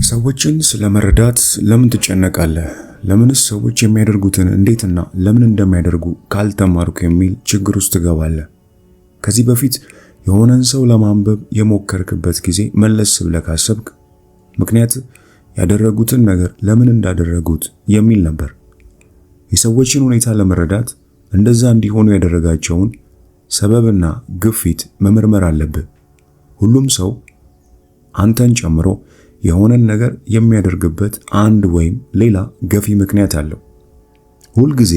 ሰዎችን ስለመረዳት ለምን ትጨነቃለህ? ለምንስ ሰዎች የሚያደርጉትን እንዴትና ለምን እንደሚያደርጉ ካልተማርኩ የሚል ችግር ውስጥ ትገባለህ። ከዚህ በፊት የሆነን ሰው ለማንበብ የሞከርክበት ጊዜ መለስ ብለህ ካሰብክ ምክንያት ያደረጉትን ነገር ለምን እንዳደረጉት የሚል ነበር። የሰዎችን ሁኔታ ለመረዳት እንደዛ እንዲሆኑ ያደረጋቸውን ሰበብና ግፊት መመርመር አለብህ። ሁሉም ሰው አንተን ጨምሮ የሆነን ነገር የሚያደርግበት አንድ ወይም ሌላ ገፊ ምክንያት አለው። ሁል ጊዜ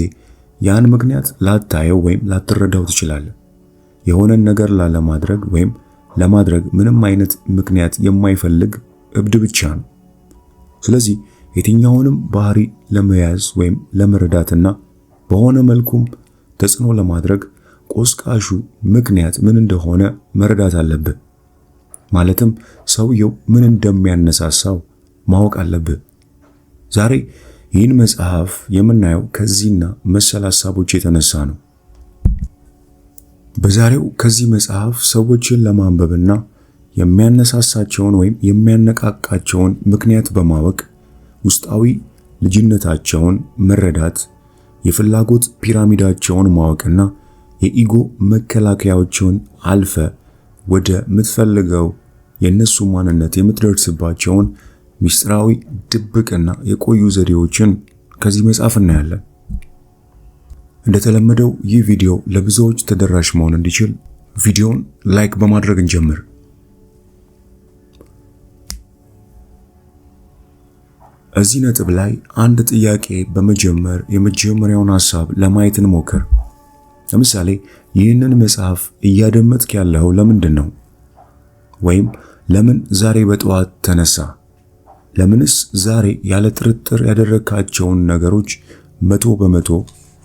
ያን ምክንያት ላታየው ወይም ላትረዳው ትችላለህ። የሆነን ነገር ላለማድረግ ወይም ለማድረግ ምንም አይነት ምክንያት የማይፈልግ እብድ ብቻ ነው። ስለዚህ የትኛውንም ባህሪ ለመያዝ ወይም ለመረዳትና በሆነ መልኩም ተጽዕኖ ለማድረግ ቆስቃሹ ምክንያት ምን እንደሆነ መረዳት አለብህ። ማለትም ሰውየው ምን እንደሚያነሳሳው ማወቅ አለብህ። ዛሬ ይህን መጽሐፍ የምናየው ከዚህና መሰል ሐሳቦች የተነሳ ነው። በዛሬው ከዚህ መጽሐፍ ሰዎችን ለማንበብና የሚያነሳሳቸውን ወይም የሚያነቃቃቸውን ምክንያት በማወቅ ውስጣዊ ልጅነታቸውን መረዳት፣ የፍላጎት ፒራሚዳቸውን ማወቅና የኢጎ መከላከያዎችን አልፈ ወደ ምትፈልገው የነሱ ማንነት የምትደርስባቸውን ሚስጥራዊ ድብቅና የቆዩ ዘዴዎችን ከዚህ መጽሐፍ እናያለን። እንደተለመደው ይህ ቪዲዮ ለብዙዎች ተደራሽ መሆን እንዲችል ቪዲዮውን ላይክ በማድረግ እንጀምር። እዚህ ነጥብ ላይ አንድ ጥያቄ በመጀመር የመጀመሪያውን ሐሳብ ለማየት እንሞክር። ለምሳሌ ይህንን መጽሐፍ እያደመጥክ ያለው ለምንድን ነው? ወይም ለምን ዛሬ በጠዋት ተነሳ? ለምንስ ዛሬ ያለ ጥርጥር ያደረካቸውን ነገሮች 100%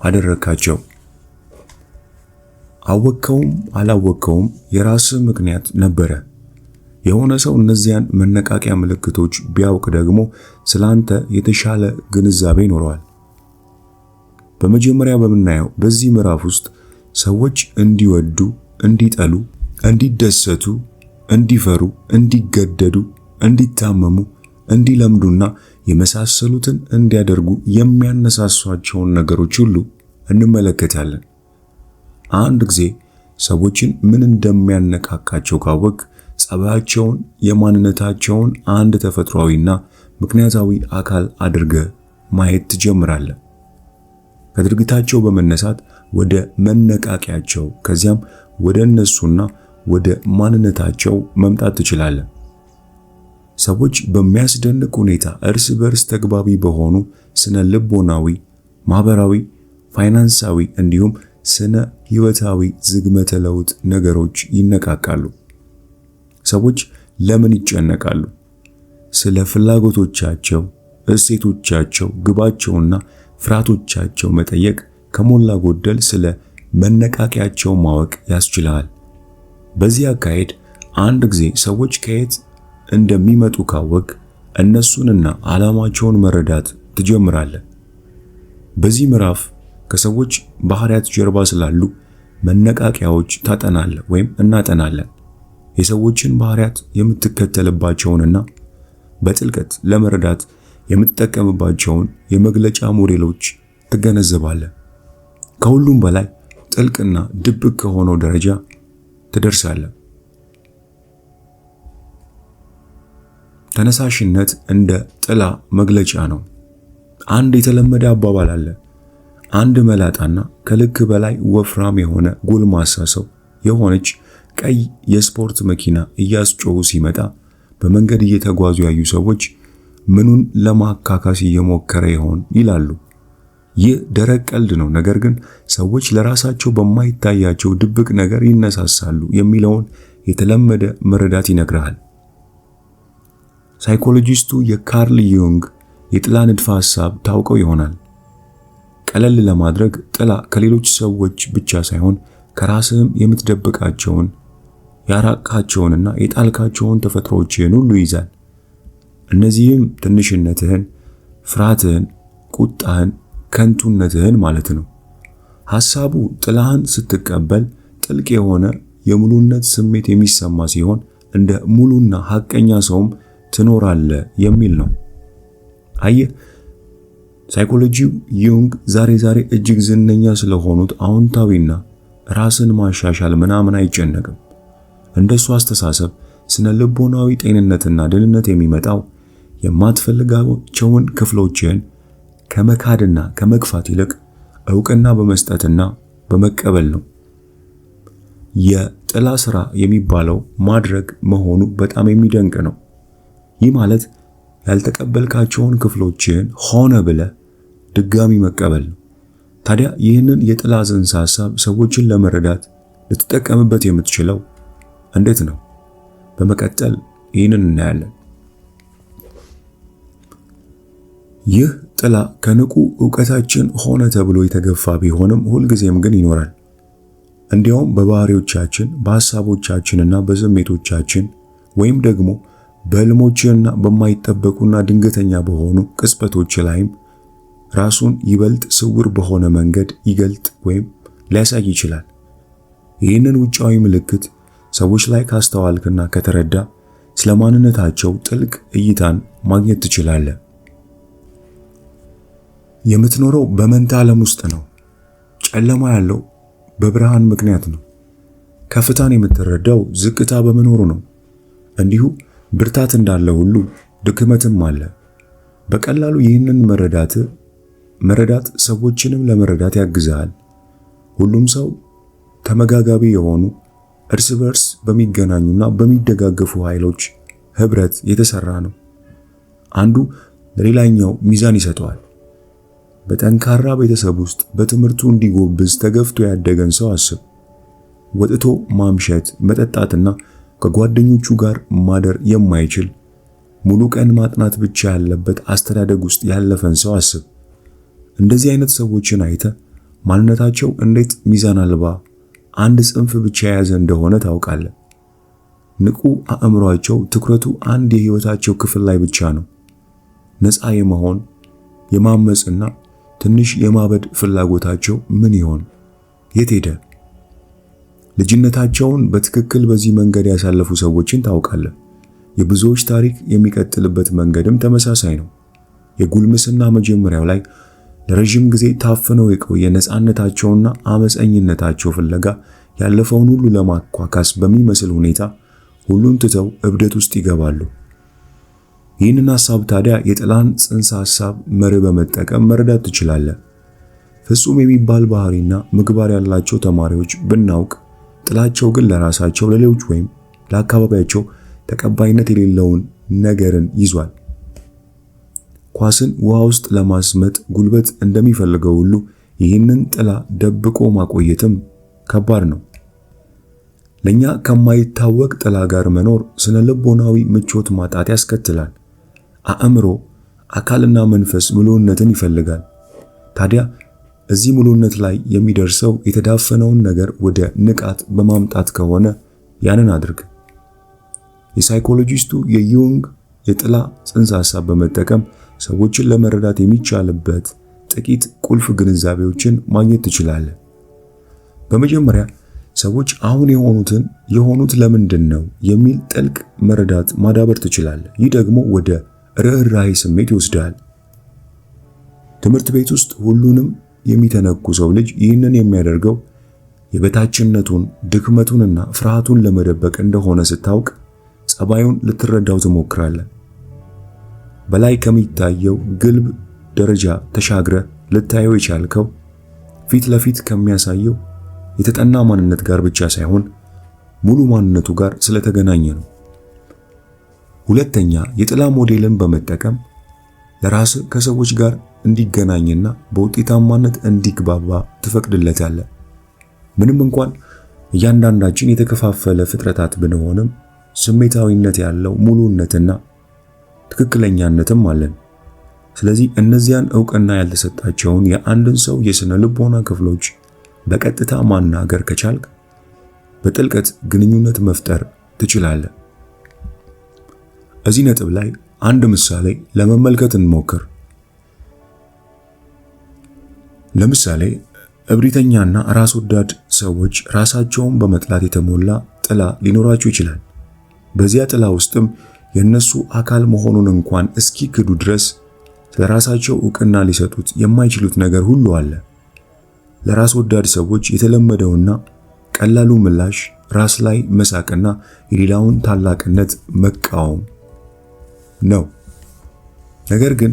አደረካቸው? አወከውም አላወከውም የራስህ ምክንያት ነበረ። የሆነ ሰው እነዚያን መነቃቂያ ምልክቶች ቢያውቅ ደግሞ ስላንተ የተሻለ ግንዛቤ ይኖረዋል። በመጀመሪያ በምናየው በዚህ ምዕራፍ ውስጥ ሰዎች እንዲወዱ፣ እንዲጠሉ፣ እንዲደሰቱ፣ እንዲፈሩ፣ እንዲገደዱ፣ እንዲታመሙ፣ እንዲለምዱና የመሳሰሉትን እንዲያደርጉ የሚያነሳሷቸውን ነገሮች ሁሉ እንመለከታለን። አንድ ጊዜ ሰዎችን ምን እንደሚያነቃቃቸው ካወቅ ጸባያቸውን፣ የማንነታቸውን አንድ ተፈጥሯዊና ምክንያታዊ አካል አድርገህ ማየት ትጀምራለህ። ከድርጊታቸው በመነሳት ወደ መነቃቂያቸው ከዚያም ወደ እነሱና ወደ ማንነታቸው መምጣት ትችላለህ። ሰዎች በሚያስደንቅ ሁኔታ እርስ በርስ ተግባቢ በሆኑ ስነ ልቦናዊ፣ ማህበራዊ፣ ፋይናንሳዊ እንዲሁም ስነ ህይወታዊ ዝግመተ ለውጥ ነገሮች ይነቃቃሉ። ሰዎች ለምን ይጨነቃሉ? ስለ ፍላጎቶቻቸው፣ እሴቶቻቸው፣ ግባቸውና ፍርሃቶቻቸው መጠየቅ ከሞላ ጎደል ስለ መነቃቂያቸው ማወቅ ያስችላል። በዚህ አካሄድ አንድ ጊዜ ሰዎች ከየት እንደሚመጡ ካወቅ እነሱንና ዓላማቸውን መረዳት ትጀምራለህ። በዚህ ምዕራፍ ከሰዎች ባህሪያት ጀርባ ስላሉ መነቃቂያዎች ታጠናለህ ወይም እናጠናለን። የሰዎችን ባህሪያት የምትከተልባቸውንና በጥልቀት ለመረዳት የምትጠቀምባቸውን የመግለጫ ሞዴሎች ትገነዘባለህ። ከሁሉም በላይ ጥልቅና ድብቅ ከሆነው ደረጃ ትደርሳለህ። ተነሳሽነት እንደ ጥላ መግለጫ ነው። አንድ የተለመደ አባባል አለ። አንድ መላጣና ከልክ በላይ ወፍራም የሆነ ጎልማሳ ሰው የሆነች ቀይ የስፖርት መኪና እያስጮሁ ሲመጣ በመንገድ እየተጓዙ ያዩ ሰዎች ምኑን ለማካካስ እየሞከረ ይሆን ይላሉ። ይህ ደረቅ ቀልድ ነው፣ ነገር ግን ሰዎች ለራሳቸው በማይታያቸው ድብቅ ነገር ይነሳሳሉ የሚለውን የተለመደ መረዳት ይነግራል። ሳይኮሎጂስቱ የካርል ዩንግ የጥላ ንድፈ ሐሳብ ታውቀው ይሆናል። ቀለል ለማድረግ ጥላ ከሌሎች ሰዎች ብቻ ሳይሆን ከራስህም የምትደብቃቸውን፣ ያራቃቸውንና የጣልካቸውን ተፈጥሮዎችን ሁሉ ይይዛል። እነዚህም ትንሽነትህን፣ ፍርሃትህን፣ ቁጣህን፣ ከንቱነትህን ማለት ነው። ሐሳቡ ጥላህን ስትቀበል ጥልቅ የሆነ የሙሉነት ስሜት የሚሰማ ሲሆን እንደ ሙሉና ሐቀኛ ሰውም ትኖራለህ የሚል ነው። አየህ፣ ሳይኮሎጂው ዩንግ ዛሬ እጅግ ዝነኛ ስለሆኑት አዎንታዊና ራስን ማሻሻል ምናምን አይጨነቅም። እንደሱ አስተሳሰብ ስነ ልቦናዊ ጤንነትና ደህንነት የሚመጣው የማትፈልጋቸውን ክፍሎችን ከመካድና ከመግፋት ይልቅ ዕውቅና በመስጠትና በመቀበል ነው። የጥላ ስራ የሚባለው ማድረግ መሆኑ በጣም የሚደንቅ ነው። ይህ ማለት ያልተቀበልካቸውን ክፍሎችን ሆነ ብለህ ድጋሚ መቀበል ነው። ታዲያ ይህንን የጥላ ጽንሰ ሐሳብ ሰዎችን ለመረዳት ልትጠቀምበት የምትችለው እንዴት ነው? በመቀጠል ይህንን እናያለን። ይህ ጥላ ከንቁ ዕውቀታችን ሆነ ተብሎ የተገፋ ቢሆንም ሁልጊዜም ግን ይኖራል። እንዲያውም በባህሪዎቻችን፣ በሐሳቦቻችንና በስሜቶቻችን ወይም ደግሞ በሕልሞችና በማይጠበቁና ድንገተኛ በሆኑ ቅጽበቶች ላይም ራሱን ይበልጥ ስውር በሆነ መንገድ ይገልጥ ወይም ሊያሳይ ይችላል። ይህንን ውጫዊ ምልክት ሰዎች ላይ ካስተዋልክና ከተረዳ ስለ ማንነታቸው ጥልቅ እይታን ማግኘት ትችላለህ። የምትኖረው በመንታ ዓለም ውስጥ ነው። ጨለማ ያለው በብርሃን ምክንያት ነው። ከፍታን የምትረዳው ዝቅታ በመኖሩ ነው። እንዲሁ ብርታት እንዳለ ሁሉ ድክመትም አለ። በቀላሉ ይህንን መረዳት ሰዎችንም ለመረዳት ያግዛል። ሁሉም ሰው ተመጋጋቢ የሆኑ እርስ በርስ በሚገናኙና በሚደጋገፉ ኃይሎች ህብረት የተሰራ ነው። አንዱ ለሌላኛው ሚዛን ይሰጠዋል። በጠንካራ ቤተሰብ ውስጥ በትምህርቱ እንዲጎብዝ ተገፍቶ ያደገን ሰው አስብ። ወጥቶ ማምሸት፣ መጠጣትና ከጓደኞቹ ጋር ማደር የማይችል ሙሉ ቀን ማጥናት ብቻ ያለበት አስተዳደግ ውስጥ ያለፈን ሰው አስብ። እንደዚህ አይነት ሰዎችን አይተ ማንነታቸው እንዴት ሚዛን አልባ አንድ ጽንፍ ብቻ የያዘ እንደሆነ ታውቃለህ። ንቁ አእምሯቸው ትኩረቱ አንድ የህይወታቸው ክፍል ላይ ብቻ ነው። ነፃ የመሆን የማመጽና ትንሽ የማበድ ፍላጎታቸው ምን ይሆን? የት ሄደ? ልጅነታቸውን በትክክል በዚህ መንገድ ያሳለፉ ሰዎችን ታውቃለህ። የብዙዎች ታሪክ የሚቀጥልበት መንገድም ተመሳሳይ ነው። የጉልምስና መጀመሪያው ላይ ለረጅም ጊዜ ታፍነው የቆየ ነፃነታቸውና አመፀኝነታቸው ፍለጋ ያለፈውን ሁሉ ለማኳካስ በሚመስል ሁኔታ ሁሉን ትተው እብደት ውስጥ ይገባሉ። ይህንን ሐሳብ ታዲያ የጥላን ጽንሰ ሐሳብ መርህ በመጠቀም መረዳት ትችላለህ። ፍጹም የሚባል ባህሪና ምግባር ያላቸው ተማሪዎች ብናውቅ፣ ጥላቸው ግን ለራሳቸው ለሌሎች ወይም ለአካባቢያቸው ተቀባይነት የሌለውን ነገርን ይዟል። ኳስን ውሃ ውስጥ ለማስመጥ ጉልበት እንደሚፈልገው ሁሉ ይህንን ጥላ ደብቆ ማቆየትም ከባድ ነው። ለኛ ከማይታወቅ ጥላ ጋር መኖር ስነ ልቦናዊ ምቾት ማጣት ያስከትላል። አእምሮ፣ አካልና መንፈስ ሙሉነትን ይፈልጋል። ታዲያ እዚህ ሙሉነት ላይ የሚደርሰው የተዳፈነውን ነገር ወደ ንቃት በማምጣት ከሆነ ያንን አድርግ። የሳይኮሎጂስቱ የዩንግ የጥላ ጽንሰ ሐሳብ በመጠቀም ሰዎችን ለመረዳት የሚቻልበት ጥቂት ቁልፍ ግንዛቤዎችን ማግኘት ትችላለህ። በመጀመሪያ ሰዎች አሁን የሆኑት ለምንድን ነው የሚል ጥልቅ መረዳት ማዳበር ትችላለህ። ይህ ደግሞ ወደ ርህራሄ ስሜት ይወስዳል። ትምህርት ቤት ውስጥ ሁሉንም የሚተነኩሰው ልጅ ይህንን የሚያደርገው የበታችነቱን ድክመቱንና ፍርሃቱን ለመደበቅ እንደሆነ ስታውቅ ጸባዩን ልትረዳው ትሞክራለህ። በላይ ከሚታየው ግልብ ደረጃ ተሻግረ ልታየው የቻልከው ፊት ለፊት ከሚያሳየው የተጠና ማንነት ጋር ብቻ ሳይሆን ሙሉ ማንነቱ ጋር ስለተገናኘ ነው። ሁለተኛ፣ የጥላ ሞዴልን በመጠቀም ለራስ ከሰዎች ጋር እንዲገናኝና በውጤታማነት እንዲግባባ ትፈቅድለታለህ። ምንም እንኳን እያንዳንዳችን የተከፋፈለ ፍጥረታት ብንሆንም ስሜታዊነት ያለው ሙሉነትና ትክክለኛነትም አለን። ስለዚህ እነዚያን ዕውቅና ያልተሰጣቸውን የአንድን ሰው የስነ ልቦና ክፍሎች በቀጥታ ማናገር ከቻልክ በጥልቀት ግንኙነት መፍጠር ትችላለህ። እዚህ ነጥብ ላይ አንድ ምሳሌ ለመመልከት እንሞክር። ለምሳሌ እብሪተኛና ራስ ወዳድ ሰዎች ራሳቸውን በመጥላት የተሞላ ጥላ ሊኖራቸው ይችላል። በዚያ ጥላ ውስጥም የነሱ አካል መሆኑን እንኳን እስኪክዱ ድረስ ስለራሳቸው ዕውቅና ሊሰጡት የማይችሉት ነገር ሁሉ አለ። ለራስ ወዳድ ሰዎች የተለመደውና ቀላሉ ምላሽ ራስ ላይ መሳቅና የሌላውን ታላቅነት መቃወም ነው። ነገር ግን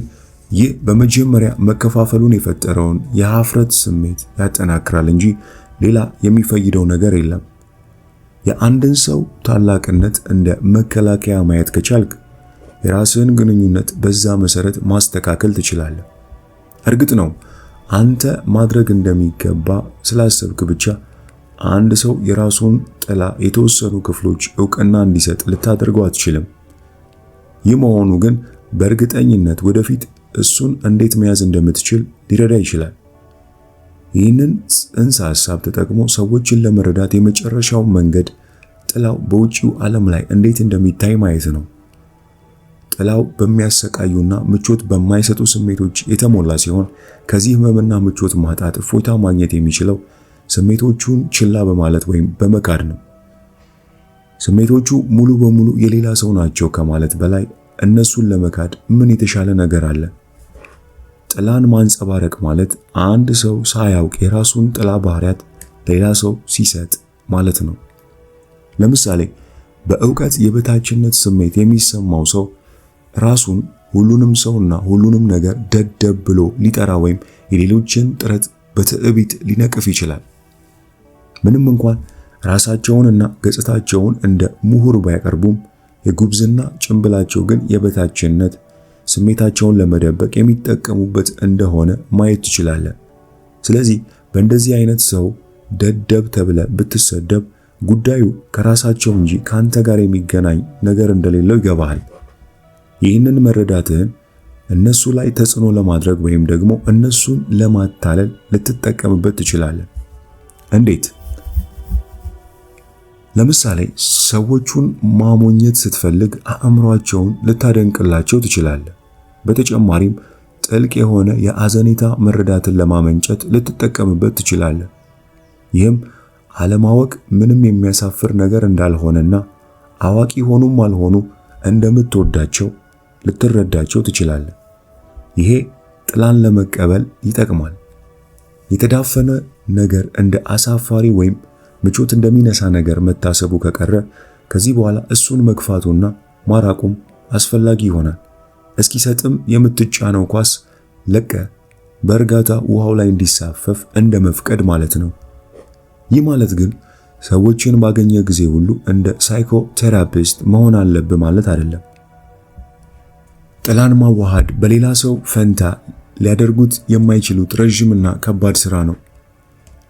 ይህ በመጀመሪያ መከፋፈሉን የፈጠረውን የኀፍረት ስሜት ያጠናክራል እንጂ ሌላ የሚፈይደው ነገር የለም። የአንድን ሰው ታላቅነት እንደ መከላከያ ማየት ከቻልክ የራስህን ግንኙነት በዛ መሰረት ማስተካከል ትችላለህ። እርግጥ ነው አንተ ማድረግ እንደሚገባ ስላሰብክ ብቻ አንድ ሰው የራሱን ጥላ የተወሰኑ ክፍሎች ዕውቅና እንዲሰጥ ልታደርገው አትችልም። ይህ መሆኑ ግን በእርግጠኝነት ወደፊት እሱን እንዴት መያዝ እንደምትችል ሊረዳ ይችላል። ይህንን ጽንሰ ሐሳብ ተጠቅሞ ሰዎችን ለመረዳት የመጨረሻው መንገድ ጥላው በውጪው ዓለም ላይ እንዴት እንደሚታይ ማየት ነው። ጥላው በሚያሰቃዩና ምቾት በማይሰጡ ስሜቶች የተሞላ ሲሆን ከዚህ ህመምና ምቾት ማጣት እፎይታ ማግኘት የሚችለው ስሜቶቹን ችላ በማለት ወይም በመካድ ነው። ስሜቶቹ ሙሉ በሙሉ የሌላ ሰው ናቸው ከማለት በላይ እነሱን ለመካድ ምን የተሻለ ነገር አለ? ጥላን ማንጸባረቅ ማለት አንድ ሰው ሳያውቅ የራሱን ጥላ ባህሪያት ለሌላ ሰው ሲሰጥ ማለት ነው። ለምሳሌ በእውቀት የበታችነት ስሜት የሚሰማው ሰው ራሱን ሁሉንም ሰውና ሁሉንም ነገር ደደብ ብሎ ሊጠራ ወይም የሌሎችን ጥረት በትዕቢት ሊነቅፍ ይችላል። ምንም እንኳን ራሳቸውንና ገጽታቸውን እንደ ምሁር ባያቀርቡም የጉብዝና ጭንብላቸው ግን የበታችነት ስሜታቸውን ለመደበቅ የሚጠቀሙበት እንደሆነ ማየት ትችላለህ። ስለዚህ በእንደዚህ አይነት ሰው ደደብ ተብለ ብትሰደብ ጉዳዩ ከራሳቸው እንጂ ካንተ ጋር የሚገናኝ ነገር እንደሌለው ይገባሃል። ይህንን መረዳትህን እነሱ ላይ ተጽዕኖ ለማድረግ ወይም ደግሞ እነሱን ለማታለል ልትጠቀምበት ትችላለህ። እንዴት? ለምሳሌ ሰዎቹን ማሞኘት ስትፈልግ አእምሯቸውን ልታደንቅላቸው ትችላለህ። በተጨማሪም ጥልቅ የሆነ የአዘኔታ መረዳትን ለማመንጨት ልትጠቀምበት ትችላለህ። ይህም አለማወቅ ምንም የሚያሳፍር ነገር እንዳልሆነና አዋቂ ሆኑም አልሆኑ እንደምትወዳቸው ልትረዳቸው ትችላለህ። ይሄ ጥላን ለመቀበል ይጠቅማል። የተዳፈነ ነገር እንደ አሳፋሪ ወይም ምቾት እንደሚነሳ ነገር መታሰቡ ከቀረ ከዚህ በኋላ እሱን መግፋቱና ማራቁም አስፈላጊ ይሆናል። እስኪሰጥም የምትጫነው ኳስ ለቀ በእርጋታ ውሃው ላይ እንዲሳፈፍ እንደ መፍቀድ ማለት ነው። ይህ ማለት ግን ሰዎችን ባገኘ ጊዜ ሁሉ እንደ ሳይኮቴራፒስት መሆን አለብህ ማለት አይደለም። ጥላን ማዋሃድ በሌላ ሰው ፈንታ ሊያደርጉት የማይችሉት ረጅምና ከባድ ሥራ ነው።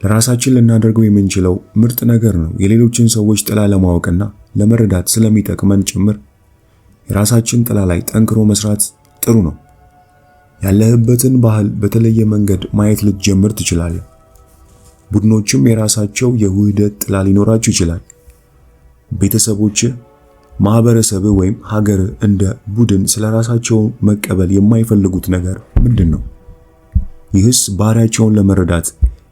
ለራሳችን ልናደርገው የምንችለው ምርጥ ነገር ነው። የሌሎችን ሰዎች ጥላ ለማወቅና ለመረዳት ስለሚጠቅመን ጭምር የራሳችን ጥላ ላይ ጠንክሮ መስራት ጥሩ ነው። ያለህበትን ባህል በተለየ መንገድ ማየት ልትጀምር ትችላለህ። ቡድኖችም የራሳቸው የውህደት ጥላ ሊኖራቸው ይችላል። ቤተሰቦች፣ ማህበረሰብ ወይም ሀገር እንደ ቡድን ስለራሳቸው መቀበል የማይፈልጉት ነገር ምንድን ነው? ይህስ ባህሪያቸውን ለመረዳት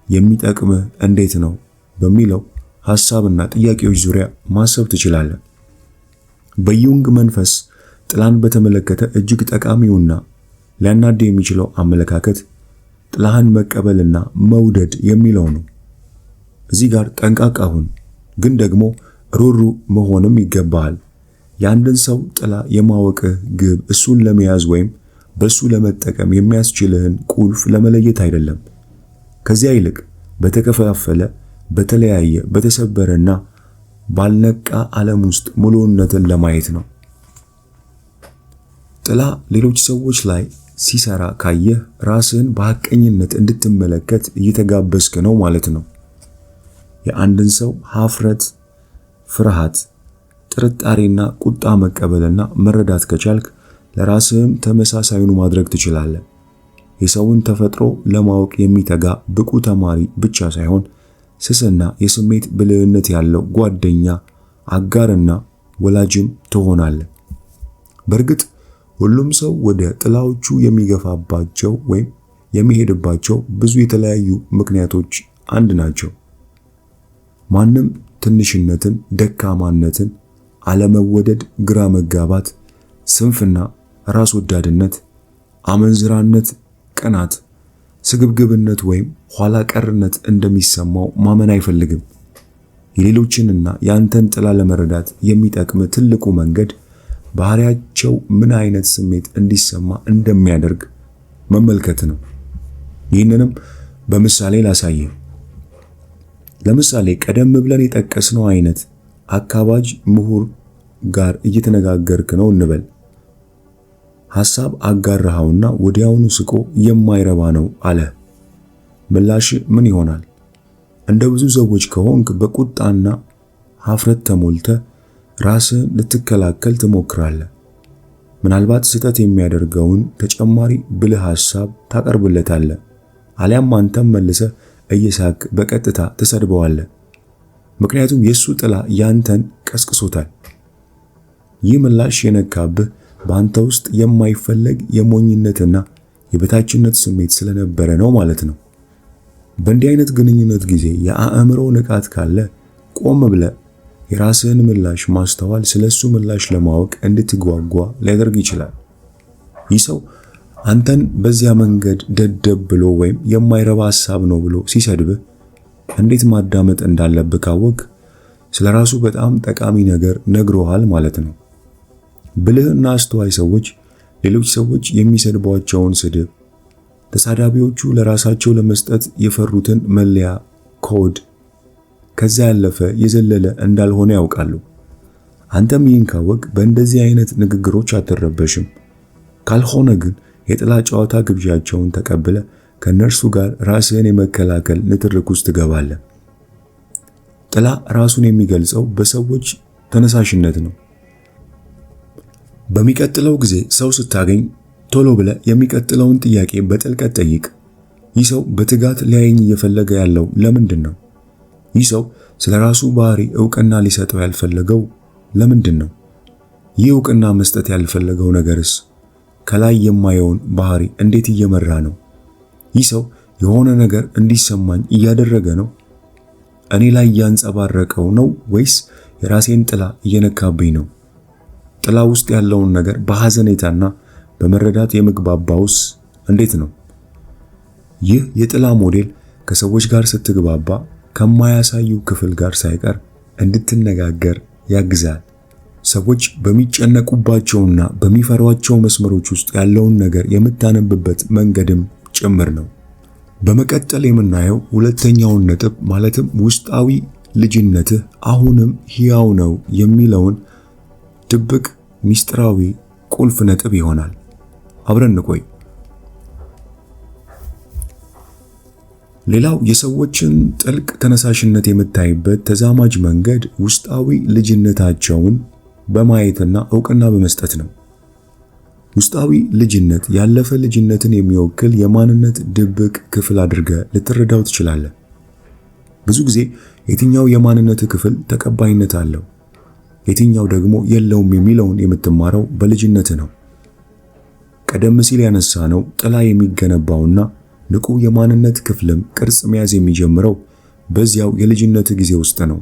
የሚጠቅምህ እንዴት ነው በሚለው ሐሳብና ጥያቄዎች ዙሪያ ማሰብ ትችላለህ። በዩንግ መንፈስ ጥላን በተመለከተ እጅግ ጠቃሚውና ሊያናድ የሚችለው አመለካከት ጥላህን መቀበልና መውደድ የሚለው ነው። እዚህ ጋር ጠንቃቃ ሁን፣ ግን ደግሞ ሩሩ መሆንም ይገባሃል። የአንድን ሰው ጥላ የማወቅህ ግብ እሱን ለመያዝ ወይም በሱ ለመጠቀም የሚያስችልህን ቁልፍ ለመለየት አይደለም። ከዚያ ይልቅ በተከፋፈለ፣ በተለያየ፣ በተሰበረና ባልነቃ ዓለም ውስጥ ሙሉነትን ለማየት ነው። ጥላ ሌሎች ሰዎች ላይ ሲሰራ ካየህ ራስህን በሐቀኝነት እንድትመለከት እየተጋበዝክ ነው ማለት ነው። የአንድን ሰው ኀፍረት፣ ፍርሃት፣ ጥርጣሬና ቁጣ መቀበልና መረዳት ከቻልክ ለራስህም ተመሳሳዩን ማድረግ ትችላለህ። የሰውን ተፈጥሮ ለማወቅ የሚተጋ ብቁ ተማሪ ብቻ ሳይሆን ስስና የስሜት ብልህነት ያለው ጓደኛ፣ አጋርና ወላጅም ትሆናለህ። በእርግጥ ሁሉም ሰው ወደ ጥላዎቹ የሚገፋባቸው ወይም የሚሄድባቸው ብዙ የተለያዩ ምክንያቶች አንድ ናቸው። ማንም ትንሽነትን፣ ደካማነትን፣ አለመወደድ፣ ግራ መጋባት፣ ስንፍና፣ ራስ ወዳድነት፣ አመንዝራነት፣ ቅናት፣ ስግብግብነት ወይም ኋላ ቀርነት እንደሚሰማው ማመን አይፈልግም። የሌሎችንና ያንተን ጥላ ለመረዳት የሚጠቅም ትልቁ መንገድ ባህሪያቸው ምን አይነት ስሜት እንዲሰማ እንደሚያደርግ መመልከት ነው። ይህንንም በምሳሌ ላሳየ። ለምሳሌ ቀደም ብለን የጠቀስነው አይነት አካባጅ ምሁር ጋር እየተነጋገርክ ነው እንበል። ሐሳብ አጋራኸውና ወዲያውኑ ስቆ የማይረባ ነው አለ። ምላሽ ምን ይሆናል? እንደ ብዙ ሰዎች ከሆንክ በቁጣና ሀፍረት ተሞልተ ራስህን ልትከላከል ትሞክራለህ። ምናልባት ስህተት የሚያደርገውን ተጨማሪ ብልህ ሐሳብ ታቀርብለታለህ። አሊያም አንተም መልሰህ እየሳቅ በቀጥታ ትሰድበዋለህ። ምክንያቱም የሱ ጥላ ያንተን ቀስቅሶታል። ይህ ምላሽ የነካብህ በአንተ ውስጥ የማይፈለግ የሞኝነትና የበታችነት ስሜት ስለነበረ ነው ማለት ነው። በእንዲህ አይነት ግንኙነት ጊዜ የአእምሮ ንቃት ካለ ቆም ብለህ የራስህን ምላሽ ማስተዋል ስለሱ ምላሽ ለማወቅ እንድትጓጓ ሊያደርግ ይችላል። ይህ ሰው አንተን በዚያ መንገድ ደደብ ብሎ ወይም የማይረባ ሐሳብ ነው ብሎ ሲሰድብህ እንዴት ማዳመጥ እንዳለብህ ካወቅ ስለራሱ በጣም ጠቃሚ ነገር ነግሮሃል ማለት ነው። ብልህና አስተዋይ ሰዎች ሌሎች ሰዎች የሚሰድቧቸውን ስድብ ተሳዳቢዎቹ ለራሳቸው ለመስጠት የፈሩትን መለያ ኮድ ከዛ ያለፈ የዘለለ እንዳልሆነ ያውቃሉ። አንተም ይህን ካወቅ በእንደዚህ አይነት ንግግሮች አትረበሽም። ካልሆነ ግን የጥላ ጨዋታ ግብዣቸውን ተቀብለ ከነርሱ ጋር ራስህን የመከላከል ንትርክ ውስጥ ትገባለህ። ጥላ ራሱን የሚገልጸው በሰዎች ተነሳሽነት ነው። በሚቀጥለው ጊዜ ሰው ስታገኝ ቶሎ ብለህ የሚቀጥለውን ጥያቄ በጥልቀት ጠይቅ። ይህ ሰው በትጋት ሊያየኝ እየፈለገ ያለው ለምንድን ነው? ይህ ሰው ስለ ራሱ ባህሪ ዕውቅና ሊሰጠው ያልፈለገው ለምንድን ነው? ይህ ዕውቅና መስጠት ያልፈለገው ነገርስ ከላይ የማየውን ባህሪ እንዴት እየመራ ነው? ይህ ሰው የሆነ ነገር እንዲሰማኝ እያደረገ ነው? እኔ ላይ ያንጸባረቀው ነው ወይስ የራሴን ጥላ እየነካብኝ ነው? ጥላ ውስጥ ያለውን ነገር በሐዘኔታና በመረዳት የምግባባውስ እንዴት ነው? ይህ የጥላ ሞዴል ከሰዎች ጋር ስትግባባ ከማያሳዩ ክፍል ጋር ሳይቀር እንድትነጋገር ያግዛል። ሰዎች በሚጨነቁባቸውና በሚፈሯቸው መስመሮች ውስጥ ያለውን ነገር የምታነብበት መንገድም ጭምር ነው። በመቀጠል የምናየው ሁለተኛውን ነጥብ ማለትም ውስጣዊ ልጅነትህ አሁንም ሕያው ነው የሚለውን ድብቅ ሚስጥራዊ ቁልፍ ነጥብ ይሆናል። አብረን እንቆይ። ሌላው የሰዎችን ጥልቅ ተነሳሽነት የምታይበት ተዛማጅ መንገድ ውስጣዊ ልጅነታቸውን በማየትና ዕውቅና በመስጠት ነው። ውስጣዊ ልጅነት ያለፈ ልጅነትን የሚወክል የማንነት ድብቅ ክፍል አድርገህ ልትረዳው ትችላለህ። ብዙ ጊዜ የትኛው የማንነት ክፍል ተቀባይነት አለው፣ የትኛው ደግሞ የለውም የሚለውን የምትማረው በልጅነት ነው። ቀደም ሲል ያነሳነው ጥላ የሚገነባውና ንቁ የማንነት ክፍልም ቅርጽ መያዝ የሚጀምረው በዚያው የልጅነት ጊዜ ውስጥ ነው።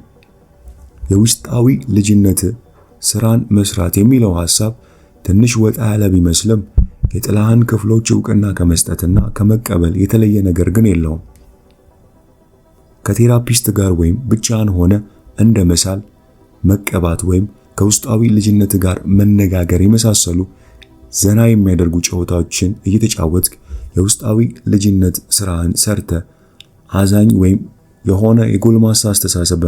የውስጣዊ ልጅነት ስራን መስራት የሚለው ሐሳብ ትንሽ ወጣ ያለ ቢመስልም የጥላህን ክፍሎች ዕውቅና ከመስጠትና ከመቀበል የተለየ ነገር ግን የለውም። ከቴራፒስት ጋር ወይም ብቻህን ሆነ እንደ መሳል፣ መቀባት ወይም ከውስጣዊ ልጅነት ጋር መነጋገር የመሳሰሉ ዘና የሚያደርጉ ጨዋታዎችን እየተጫወትክ የውስጣዊ ልጅነት ስራህን ሰርተ አዛኝ ወይም የሆነ የጎልማሳ አስተሳሰብ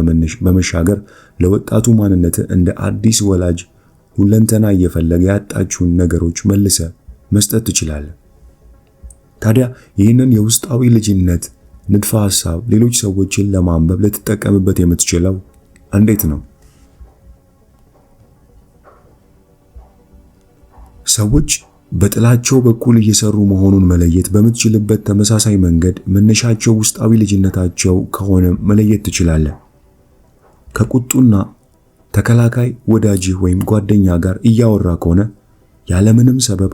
በመሻገር ለወጣቱ ማንነት እንደ አዲስ ወላጅ ሁለንተና እየፈለገ ያጣችውን ነገሮች መልሰ መስጠት ትችላለህ። ታዲያ ይህንን የውስጣዊ ልጅነት ንድፈ ሐሳብ ሌሎች ሰዎችን ለማንበብ ልትጠቀምበት የምትችለው እንዴት ነው? ሰዎች በጥላቸው በኩል እየሰሩ መሆኑን መለየት በምትችልበት ተመሳሳይ መንገድ መነሻቸው ውስጣዊ ልጅነታቸው ከሆነ መለየት ትችላለህ። ከቁጡና ተከላካይ ወዳጅህ ወይም ጓደኛ ጋር እያወራ ከሆነ ያለምንም ሰበብ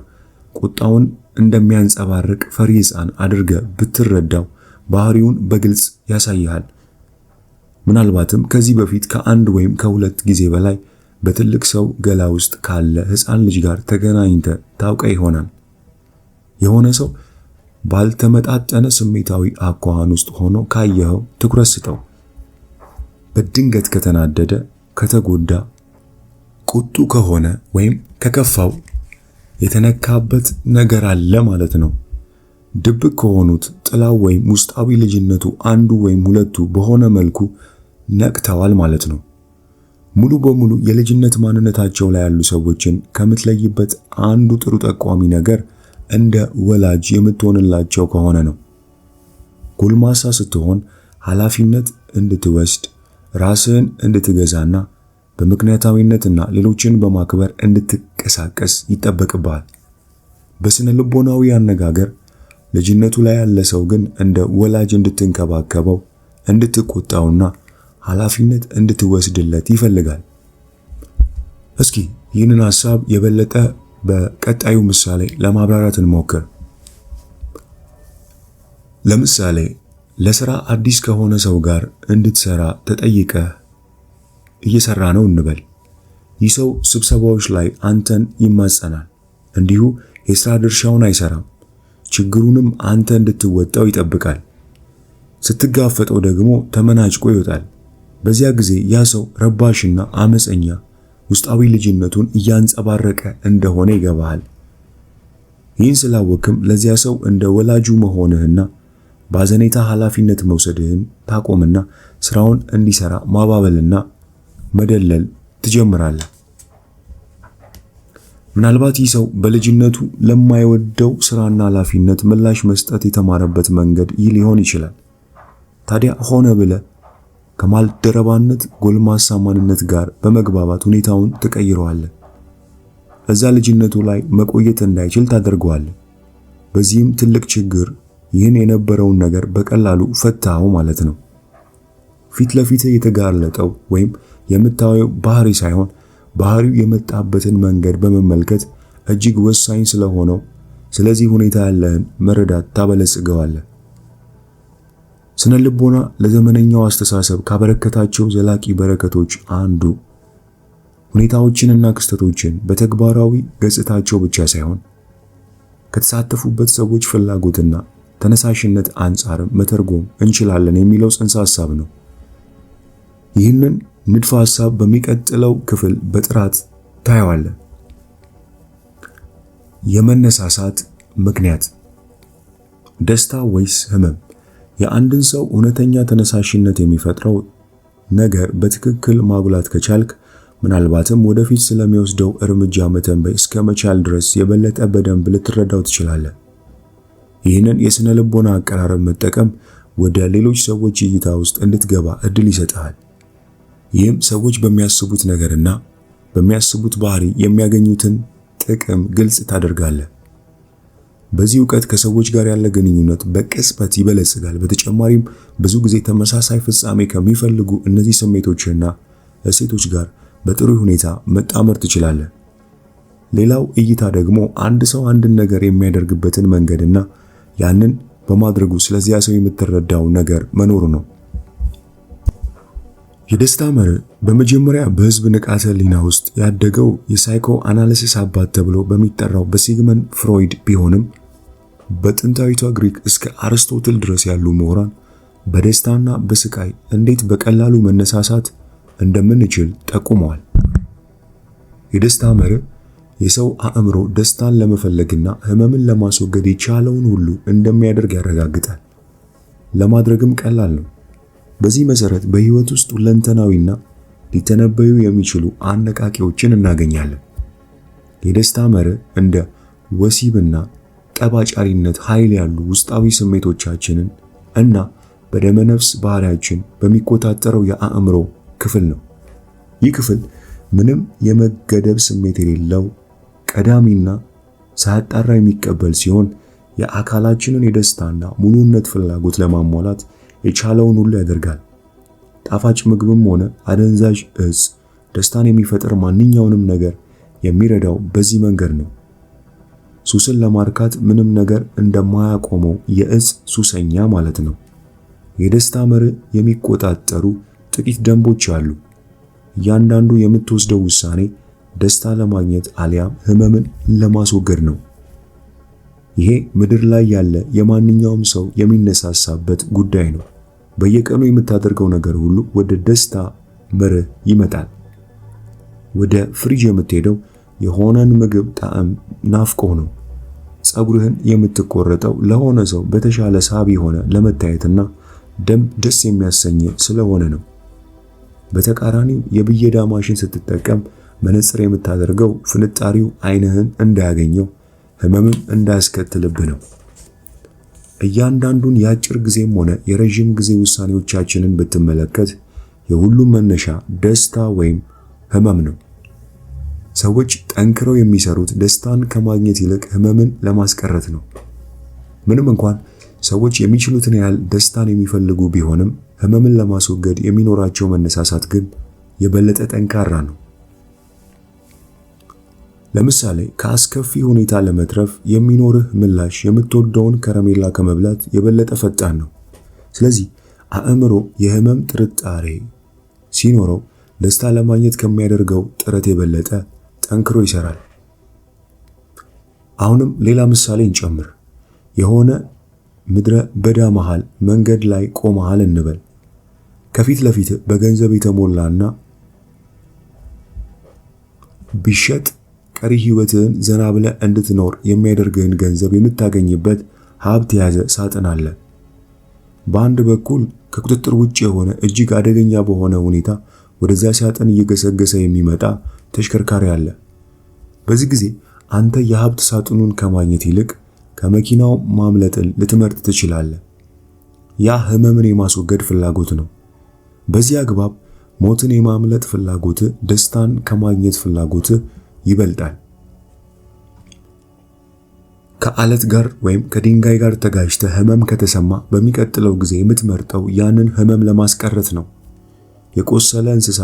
ቁጣውን እንደሚያንጸባርቅ ፈሪ ሕፃን አድርገህ ብትረዳው ባህሪውን በግልጽ ያሳይሃል። ምናልባትም ከዚህ በፊት ከአንድ ወይም ከሁለት ጊዜ በላይ በትልቅ ሰው ገላ ውስጥ ካለ ሕፃን ልጅ ጋር ተገናኝተ ታውቀ ይሆናል። የሆነ ሰው ባልተመጣጠነ ስሜታዊ አኳኋን ውስጥ ሆኖ ካየኸው ትኩረት ስጠው። በድንገት ከተናደደ፣ ከተጎዳ፣ ቁጡ ከሆነ ወይም ከከፋው የተነካበት ነገር አለ ማለት ነው። ድብቅ ከሆኑት ጥላው ወይም ውስጣዊ ልጅነቱ አንዱ ወይም ሁለቱ በሆነ መልኩ ነቅተዋል ማለት ነው። ሙሉ በሙሉ የልጅነት ማንነታቸው ላይ ያሉ ሰዎችን ከምትለይበት አንዱ ጥሩ ጠቋሚ ነገር እንደ ወላጅ የምትሆንላቸው ከሆነ ነው። ጎልማሳ ስትሆን ኃላፊነት እንድትወስድ፣ ራስህን እንድትገዛና በምክንያታዊነትና ሌሎችን በማክበር እንድትቀሳቀስ ይጠበቅብሃል። በስነ ልቦናዊ አነጋገር ልጅነቱ ላይ ያለ ሰው ግን እንደ ወላጅ እንድትንከባከበው፣ እንድትቆጣውና ኃላፊነት እንድትወስድለት ይፈልጋል። እስኪ ይህንን ሐሳብ የበለጠ በቀጣዩ ምሳሌ ለማብራራት እንሞክር። ለምሳሌ ለሥራ አዲስ ከሆነ ሰው ጋር እንድትሰራ ተጠይቀህ እየሰራ ነው እንበል። ይህ ሰው ስብሰባዎች ላይ አንተን ይማጸናል። እንዲሁ የሥራ ድርሻውን አይሰራም። ችግሩንም አንተ እንድትወጣው ይጠብቃል። ስትጋፈጠው ደግሞ ተመናጭቆ ይወጣል። በዚያ ጊዜ ያ ሰው ረባሽና አመፀኛ፣ ውስጣዊ ልጅነቱን እያንጸባረቀ እንደሆነ ይገባሃል። ይህን ስላወቅም ለዚያ ሰው እንደ ወላጁ መሆንህና ባዘኔታ ኃላፊነት መውሰድህን ታቆምና ስራውን እንዲሰራ ማባበልና መደለል ትጀምራለህ። ምናልባት ይህ ሰው በልጅነቱ ለማይወደው ስራና ኃላፊነት ምላሽ መስጠት የተማረበት መንገድ ይህ ሊሆን ይችላል። ታዲያ ሆነ ብለህ ከማልደረባነት ጎልማሳ ማንነት ጋር በመግባባት ሁኔታውን ትቀይረዋለህ። እዛ ልጅነቱ ላይ መቆየት እንዳይችል ታደርገዋለህ። በዚህም ትልቅ ችግር ይህን የነበረውን ነገር በቀላሉ ፈታው ማለት ነው። ፊት ለፊት የተጋለጠው ወይም የምታየው ባህሪ ሳይሆን ባህሪው የመጣበትን መንገድ በመመልከት እጅግ ወሳኝ ስለሆነው ስለዚህ ሁኔታ ያለህን መረዳት ታበለጽገዋለህ። ስነ ልቦና ለዘመነኛው አስተሳሰብ ካበረከታቸው ዘላቂ በረከቶች አንዱ ሁኔታዎችንና ክስተቶችን በተግባራዊ ገጽታቸው ብቻ ሳይሆን ከተሳተፉበት ሰዎች ፍላጎትና ተነሳሽነት አንጻር መተርጎም እንችላለን የሚለው ጽንሰ ሐሳብ ነው። ይህንን ንድፈ ሐሳብ በሚቀጥለው ክፍል በጥራት ታየዋለን። የመነሳሳት ምክንያት፣ ደስታ ወይስ ህመም? የአንድን ሰው እውነተኛ ተነሳሽነት የሚፈጥረው ነገር በትክክል ማጉላት ከቻልክ ምናልባትም ወደፊት ስለሚወስደው እርምጃ መተንበይ እስከ መቻል ድረስ የበለጠ በደንብ ልትረዳው ትችላለህ። ይህንን የስነ ልቦና አቀራረብ መጠቀም ወደ ሌሎች ሰዎች እይታ ውስጥ እንድትገባ እድል ይሰጣል። ይህም ሰዎች በሚያስቡት ነገርና በሚያስቡት ባህሪ የሚያገኙትን ጥቅም ግልጽ ታደርጋለህ። በዚህ ዕውቀት ከሰዎች ጋር ያለ ግንኙነት በቅጽበት ይበለጽጋል። በተጨማሪም ብዙ ጊዜ ተመሳሳይ ፍጻሜ ከሚፈልጉ እነዚህ ስሜቶችና እሴቶች ጋር በጥሩ ሁኔታ መጣመር ትችላለህ። ሌላው እይታ ደግሞ አንድ ሰው አንድን ነገር የሚያደርግበትን መንገድና ያንን በማድረጉ ስለዚያ ሰው የምትረዳው ነገር መኖሩ ነው። የደስታ መርህ በመጀመሪያ በህዝብ ንቃተ ህሊና ውስጥ ያደገው የሳይኮ አናሊሲስ አባት ተብሎ በሚጠራው በሲግመንድ ፍሮይድ ቢሆንም በጥንታዊቷ ግሪክ እስከ አርስቶትል ድረስ ያሉ ምሁራን በደስታና በስቃይ እንዴት በቀላሉ መነሳሳት እንደምንችል ጠቁመዋል። የደስታ መርህ የሰው አእምሮ ደስታን ለመፈለግና ህመምን ለማስወገድ የቻለውን ሁሉ እንደሚያደርግ ያረጋግጣል። ለማድረግም ቀላል ነው። በዚህ መሰረት በህይወት ውስጥ ሁለንተናዊና ሊተነበዩ የሚችሉ አነቃቂዎችን እናገኛለን። የደስታ መርህ እንደ ወሲብና ጠባጫሪነት ኃይል ያሉ ውስጣዊ ስሜቶቻችንን እና በደመነፍስ ባህሪያችን በሚቆጣጠረው የአእምሮ ክፍል ነው። ይህ ክፍል ምንም የመገደብ ስሜት የሌለው ቀዳሚና ሳያጣራ የሚቀበል ሲሆን የአካላችንን የደስታና ሙሉነት ፍላጎት ለማሟላት የቻለውን ሁሉ ያደርጋል። ጣፋጭ ምግብም ሆነ አደንዛዥ እጽ ደስታን የሚፈጥር ማንኛውንም ነገር የሚረዳው በዚህ መንገድ ነው። ሱስን ለማርካት ምንም ነገር እንደማያቆመው የእጽ ሱሰኛ ማለት ነው። የደስታ መርህ የሚቆጣጠሩ ጥቂት ደንቦች አሉ። እያንዳንዱ የምትወስደው ውሳኔ ደስታ ለማግኘት አሊያም ህመምን ለማስወገድ ነው። ይሄ ምድር ላይ ያለ የማንኛውም ሰው የሚነሳሳበት ጉዳይ ነው። በየቀኑ የምታደርገው ነገር ሁሉ ወደ ደስታ መርህ ይመጣል። ወደ ፍሪጅ የምትሄደው የሆነን ምግብ ጣዕም ናፍቆ ነው። ፀጉርህን የምትቆረጠው ለሆነ ሰው በተሻለ ሳቢ ሆነ ለመታየትና ደስ የሚያሰኝ ስለሆነ ነው። በተቃራኒው የብየዳ ማሽን ስትጠቀም መነጽር የምታደርገው ፍንጣሪው ዓይንህን እንዳያገኘው ህመምን እንዳያስከትልብህ ነው። እያንዳንዱን የአጭር ጊዜም ሆነ የረጅም ጊዜ ውሳኔዎቻችንን ብትመለከት የሁሉም መነሻ ደስታ ወይም ህመም ነው። ሰዎች ጠንክረው የሚሰሩት ደስታን ከማግኘት ይልቅ ህመምን ለማስቀረት ነው። ምንም እንኳን ሰዎች የሚችሉትን ያህል ደስታን የሚፈልጉ ቢሆንም ህመምን ለማስወገድ የሚኖራቸው መነሳሳት ግን የበለጠ ጠንካራ ነው። ለምሳሌ ከአስከፊ ሁኔታ ለመትረፍ የሚኖርህ ምላሽ የምትወደውን ከረሜላ ከመብላት የበለጠ ፈጣን ነው። ስለዚህ አእምሮ የህመም ጥርጣሬ ሲኖረው ደስታ ለማግኘት ከሚያደርገው ጥረት የበለጠ ጠንክሮ ይሰራል። አሁንም ሌላ ምሳሌ እንጨምር። የሆነ ምድረ በዳ መሃል መንገድ ላይ ቆመሃል እንበል። ከፊት ለፊት በገንዘብ የተሞላና ቢሸጥ ቀሪ ህይወትህን ዘና ብለህ እንድትኖር የሚያደርግህን ገንዘብ የምታገኝበት ሀብት የያዘ ሳጥን አለ። በአንድ በኩል ከቁጥጥር ውጭ የሆነ እጅግ አደገኛ በሆነ ሁኔታ ወደዚያ ሳጥን እየገሰገሰ የሚመጣ ተሽከርካሪ አለ። በዚህ ጊዜ አንተ የሀብት ሳጥኑን ከማግኘት ይልቅ ከመኪናው ማምለጥን ልትመርጥ ትችላለህ። ያ ህመምን የማስወገድ ፍላጎት ነው። በዚህ አግባብ ሞትን የማምለጥ ፍላጎት ደስታን ከማግኘት ፍላጎት ይበልጣል። ከአለት ጋር ወይም ከድንጋይ ጋር ተጋጭተህ ህመም ከተሰማ በሚቀጥለው ጊዜ የምትመርጠው ያንን ህመም ለማስቀረት ነው። የቆሰለ እንስሳ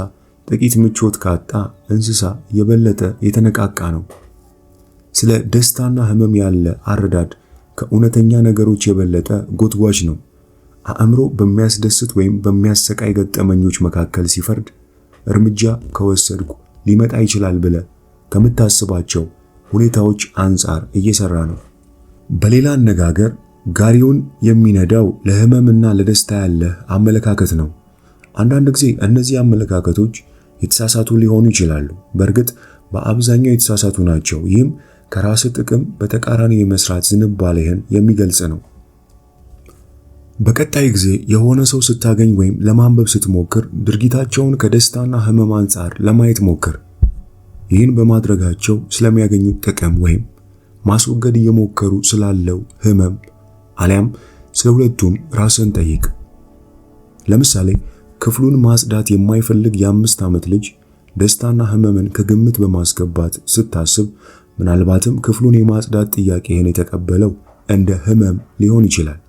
ጥቂት ምቾት ካጣ እንስሳ የበለጠ የተነቃቃ ነው። ስለ ደስታና ህመም ያለ አረዳድ ከእውነተኛ ነገሮች የበለጠ ጎትጓዥ ነው። አእምሮ በሚያስደስት ወይም በሚያሰቃይ ገጠመኞች መካከል ሲፈርድ እርምጃ ከወሰድኩ ሊመጣ ይችላል ብለህ ከምታስባቸው ሁኔታዎች አንጻር እየሰራ ነው። በሌላ አነጋገር ጋሪውን የሚነዳው ለህመምና ለደስታ ያለህ አመለካከት ነው። አንዳንድ ጊዜ እነዚህ አመለካከቶች የተሳሳቱ ሊሆኑ ይችላሉ። በእርግጥ በአብዛኛው የተሳሳቱ ናቸው። ይህም ከራስ ጥቅም በተቃራኒ የመስራት ዝንባሌህን የሚገልጽ ነው። በቀጣይ ጊዜ የሆነ ሰው ስታገኝ ወይም ለማንበብ ስትሞክር ድርጊታቸውን ከደስታና ህመም አንጻር ለማየት ሞክር። ይህን በማድረጋቸው ስለሚያገኙት ጥቅም ወይም ማስወገድ እየሞከሩ ስላለው ህመም አሊያም ስለ ሁለቱም ራስን ጠይቅ። ለምሳሌ ክፍሉን ማጽዳት የማይፈልግ የ5 ዓመት ልጅ ደስታና ህመምን ከግምት በማስገባት ስታስብ ምናልባትም ክፍሉን የማጽዳት ጥያቄህን የተቀበለው እንደ ህመም ሊሆን ይችላል።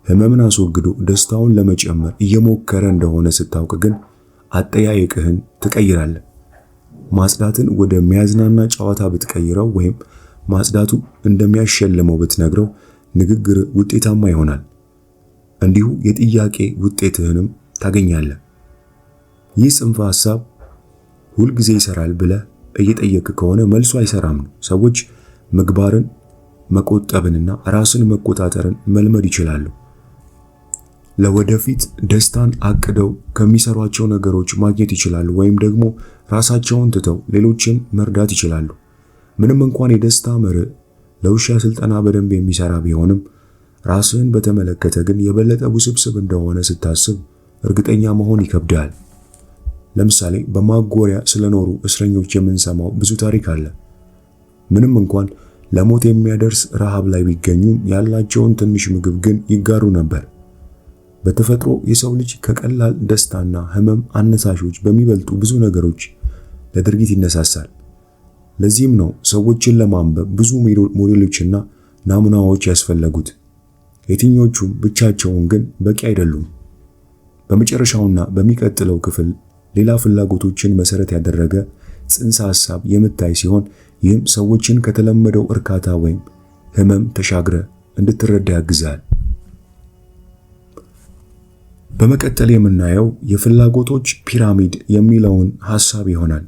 ህመምን አስወግዶ ደስታውን ለመጨመር እየሞከረ እንደሆነ ስታውቅ ግን አጠያየቅህን ትቀይራለህ። ማጽዳትን ወደ ሚያዝናና ጨዋታ ብትቀይረው ወይም ማጽዳቱ እንደሚያሸልመው ብትነግረው ንግግር ውጤታማ ይሆናል። እንዲሁ የጥያቄ ውጤትህንም ታገኛለህ። ይህ ጽንፈ ሐሳብ ሁል ጊዜ ይሰራል ብለህ እየጠየቅ ከሆነ መልሱ አይሰራም ነው። ሰዎች ምግባርን መቆጠብንና ራስን መቆጣጠርን መልመድ ይችላሉ። ለወደፊት ደስታን አቅደው ከሚሰሯቸው ነገሮች ማግኘት ይችላሉ፣ ወይም ደግሞ ራሳቸውን ትተው ሌሎችን መርዳት ይችላሉ። ምንም እንኳን የደስታ መርህ ለውሻ ስልጠና በደንብ የሚሰራ ቢሆንም ራስህን በተመለከተ ግን የበለጠ ውስብስብ እንደሆነ ስታስብ እርግጠኛ መሆን ይከብዳል። ለምሳሌ በማጎሪያ ስለኖሩ እስረኞች የምንሰማው ብዙ ታሪክ አለ። ምንም እንኳን ለሞት የሚያደርስ ረሃብ ላይ ቢገኙም ያላቸውን ትንሽ ምግብ ግን ይጋሩ ነበር። በተፈጥሮ የሰው ልጅ ከቀላል ደስታና ህመም አነሳሾች በሚበልጡ ብዙ ነገሮች ለድርጊት ይነሳሳል። ለዚህም ነው ሰዎችን ለማንበብ ብዙ ሞዴሎችና ናሙናዎች ያስፈለጉት። የትኞቹም ብቻቸውን ግን በቂ አይደሉም። በመጨረሻውና በሚቀጥለው ክፍል ሌላ ፍላጎቶችን መሰረት ያደረገ ጽንሰ ሐሳብ የምታይ ሲሆን ይህም ሰዎችን ከተለመደው እርካታ ወይም ህመም ተሻግረ እንድትረዳ ያግዛል። በመቀጠል የምናየው የፍላጎቶች ፒራሚድ የሚለውን ሐሳብ ይሆናል።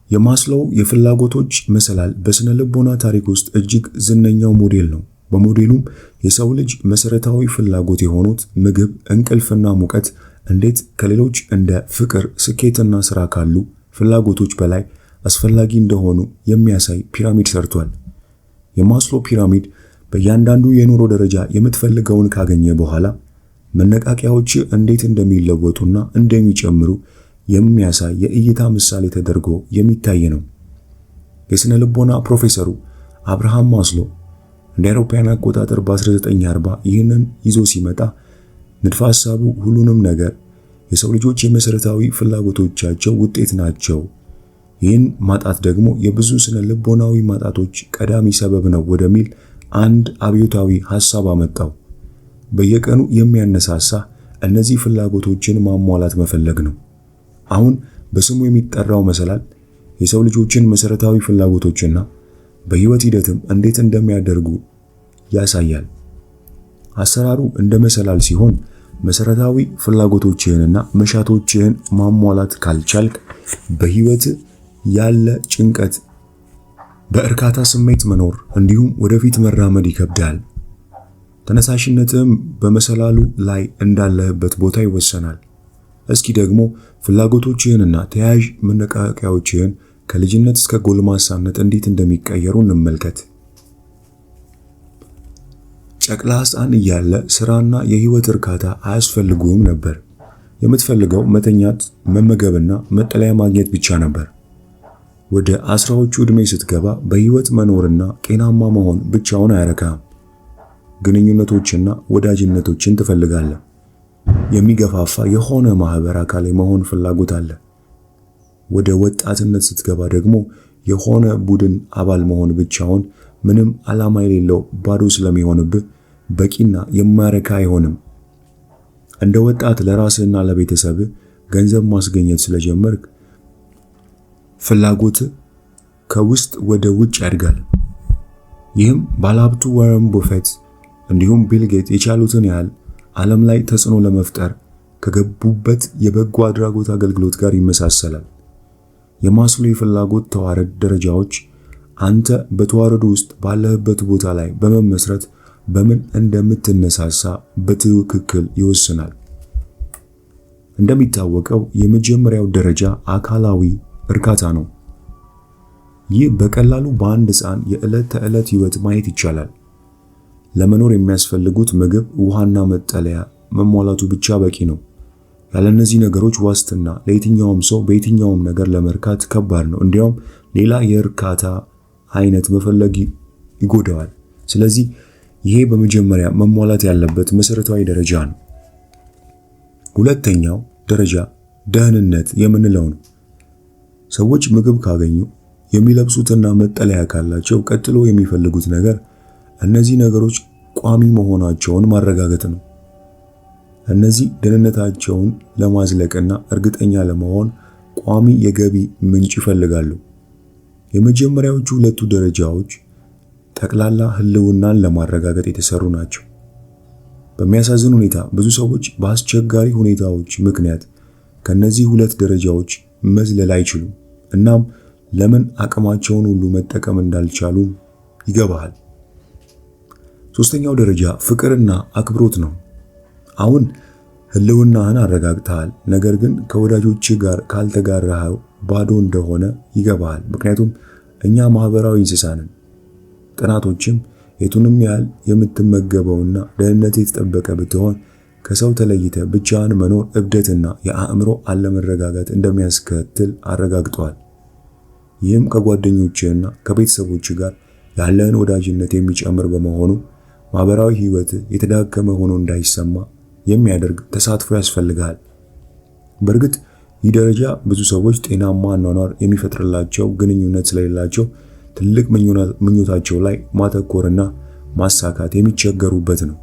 የማስሎው የፍላጎቶች መሰላል በስነ ልቦና ታሪክ ውስጥ እጅግ ዝነኛው ሞዴል ነው። በሞዴሉም የሰው ልጅ መሰረታዊ ፍላጎት የሆኑት ምግብ፣ እንቅልፍና ሙቀት እንዴት ከሌሎች እንደ ፍቅር፣ ስኬትና ስራ ካሉ ፍላጎቶች በላይ አስፈላጊ እንደሆኑ የሚያሳይ ፒራሚድ ሰርቷል። የማስሎ ፒራሚድ በእያንዳንዱ የኑሮ ደረጃ የምትፈልገውን ካገኘ በኋላ መነቃቂያዎች እንዴት እንደሚለወጡና እንደሚጨምሩ የሚያሳይ የእይታ ምሳሌ ተደርጎ የሚታይ ነው። የስነ ልቦና ፕሮፌሰሩ አብርሃም ማስሎ እንደ አውሮፓውያን አቆጣጠር በ1940 ይህንን ይዞ ሲመጣ ንድፈ ሐሳቡ ሁሉንም ነገር የሰው ልጆች የመሰረታዊ ፍላጎቶቻቸው ውጤት ናቸው፣ ይህን ማጣት ደግሞ የብዙ ስነ ልቦናዊ ማጣቶች ቀዳሚ ሰበብ ነው ወደሚል አንድ አብዮታዊ ሐሳብ አመጣው። በየቀኑ የሚያነሳሳ እነዚህ ፍላጎቶችን ማሟላት መፈለግ ነው። አሁን በስሙ የሚጠራው መሰላል የሰው ልጆችን መሰረታዊ ፍላጎቶችና በህይወት ሂደትም እንዴት እንደሚያደርጉ ያሳያል። አሰራሩ እንደ መሰላል ሲሆን መሰረታዊ ፍላጎቶችህንና መሻቶችህን ማሟላት ካልቻልክ በህይወት ያለ ጭንቀት፣ በእርካታ ስሜት መኖር እንዲሁም ወደፊት መራመድ ይከብዳል። ተነሳሽነትም በመሰላሉ ላይ እንዳለህበት ቦታ ይወሰናል። እስኪ ደግሞ ፍላጎቶችህንና ተያያዥ መነቃቂያዎችህን ከልጅነት እስከ ጎልማሳነት እንዴት እንደሚቀየሩ እንመልከት። ጨቅላ ሕፃን እያለ ስራና የህይወት እርካታ አያስፈልጉም ነበር። የምትፈልገው መተኛት፣ መመገብና መጠለያ ማግኘት ብቻ ነበር። ወደ 10ዎቹ ዕድሜ ስትገባ በህይወት መኖርና ጤናማ መሆን ብቻውን አያረካም። ግንኙነቶችና ወዳጅነቶችን ትፈልጋለህ። የሚገፋፋ የሆነ ማህበር አካል መሆን ፍላጎት አለ። ወደ ወጣትነት ስትገባ ደግሞ የሆነ ቡድን አባል መሆን ብቻውን ምንም ዓላማ የሌለው ባዶ ስለሚሆንብህ በቂና የማያረካ አይሆንም። እንደ ወጣት ለራስህና ለቤተሰብህ ገንዘብ ማስገኘት ስለጀመርክ ፍላጎት ከውስጥ ወደ ውጭ ያድጋል። ይህም ባለሀብቱ ዋረን ቡፌት እንዲሁም ቢል ጌት የቻሉትን ያህል ዓለም ላይ ተጽዕኖ ለመፍጠር ከገቡበት የበጎ አድራጎት አገልግሎት ጋር ይመሳሰላል። የማስሎ የፍላጎት ተዋረድ ደረጃዎች አንተ በተዋረዱ ውስጥ ባለህበት ቦታ ላይ በመመስረት በምን እንደምትነሳሳ በትክክል ይወስናል። እንደሚታወቀው የመጀመሪያው ደረጃ አካላዊ እርካታ ነው። ይህ በቀላሉ በአንድ ሕፃን የዕለት ተዕለት ህይወት ማየት ይቻላል። ለመኖር የሚያስፈልጉት ምግብ፣ ውሃና መጠለያ መሟላቱ ብቻ በቂ ነው። ያለ እነዚህ ነገሮች ዋስትና ለየትኛውም ሰው በየትኛውም ነገር ለመርካት ከባድ ነው። እንዲያውም ሌላ የእርካታ አይነት መፈለግ ይጎዳዋል። ስለዚህ ይሄ በመጀመሪያ መሟላት ያለበት መሰረታዊ ደረጃ ነው። ሁለተኛው ደረጃ ደህንነት የምንለው ነው። ሰዎች ምግብ ካገኙ፣ የሚለብሱትና መጠለያ ካላቸው ቀጥሎ የሚፈልጉት ነገር እነዚህ ነገሮች ቋሚ መሆናቸውን ማረጋገጥ ነው። እነዚህ ደህንነታቸውን ለማዝለቅና እርግጠኛ ለመሆን ቋሚ የገቢ ምንጭ ይፈልጋሉ። የመጀመሪያዎቹ ሁለቱ ደረጃዎች ጠቅላላ ህልውናን ለማረጋገጥ የተሰሩ ናቸው። በሚያሳዝን ሁኔታ ብዙ ሰዎች በአስቸጋሪ ሁኔታዎች ምክንያት ከነዚህ ሁለት ደረጃዎች መዝለል አይችሉም። እናም ለምን አቅማቸውን ሁሉ መጠቀም እንዳልቻሉ ይገባሃል። ሶስተኛው ደረጃ ፍቅርና አክብሮት ነው። አሁን ህልውናህን አረጋግተሃል፣ ነገር ግን ከወዳጆች ጋር ካልተጋራኸው ባዶ እንደሆነ ይገባሃል። ምክንያቱም እኛ ማህበራዊ እንስሳ ነን። ጥናቶችም የቱንም ያህል የምትመገበውና ደህንነት የተጠበቀ ብትሆን ከሰው ተለይተ ብቻህን መኖር እብደትና የአእምሮ አለመረጋጋት እንደሚያስከትል አረጋግጠዋል። ይህም ከጓደኞችህና ከቤተሰቦች ጋር ያለህን ወዳጅነት የሚጨምር በመሆኑ ማህበራዊ ህይወት የተዳከመ ሆኖ እንዳይሰማ የሚያደርግ ተሳትፎ ያስፈልጋል። በእርግጥ ይህ ደረጃ ብዙ ሰዎች ጤናማ አኗኗር የሚፈጥርላቸው ግንኙነት ስለሌላቸው ትልቅ ምኞታቸው ላይ ማተኮርና ማሳካት የሚቸገሩበት ነው።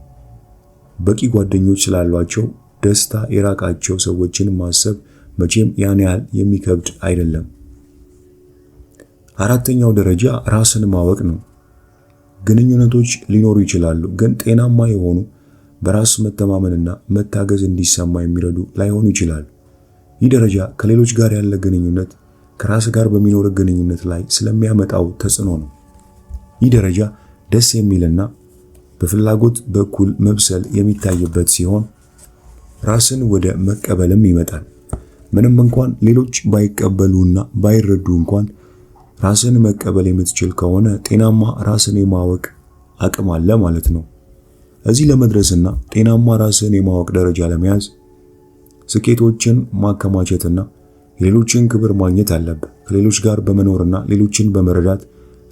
በቂ ጓደኞች ስላሏቸው ደስታ የራቃቸው ሰዎችን ማሰብ መቼም ያን ያህል የሚከብድ አይደለም። አራተኛው ደረጃ ራስን ማወቅ ነው። ግንኙነቶች ሊኖሩ ይችላሉ፣ ግን ጤናማ የሆኑ በራስ መተማመንና መታገዝ እንዲሰማ የሚረዱ ላይሆኑ ይችላሉ። ይህ ደረጃ ከሌሎች ጋር ያለ ግንኙነት ከራስ ጋር በሚኖር ግንኙነት ላይ ስለሚያመጣው ተጽዕኖ ነው። ይህ ደረጃ ደስ የሚልና በፍላጎት በኩል መብሰል የሚታይበት ሲሆን ራስን ወደ መቀበልም ይመጣል። ምንም እንኳን ሌሎች ባይቀበሉና ባይረዱ እንኳን ራስን መቀበል የምትችል ከሆነ ጤናማ ራስን የማወቅ አቅም አለ ማለት ነው። እዚህ ለመድረስና ጤናማ ራስን የማወቅ ደረጃ ለመያዝ ስኬቶችን ማከማቸትና የሌሎችን ክብር ማግኘት አለብህ። ከሌሎች ጋር በመኖርና ሌሎችን በመረዳት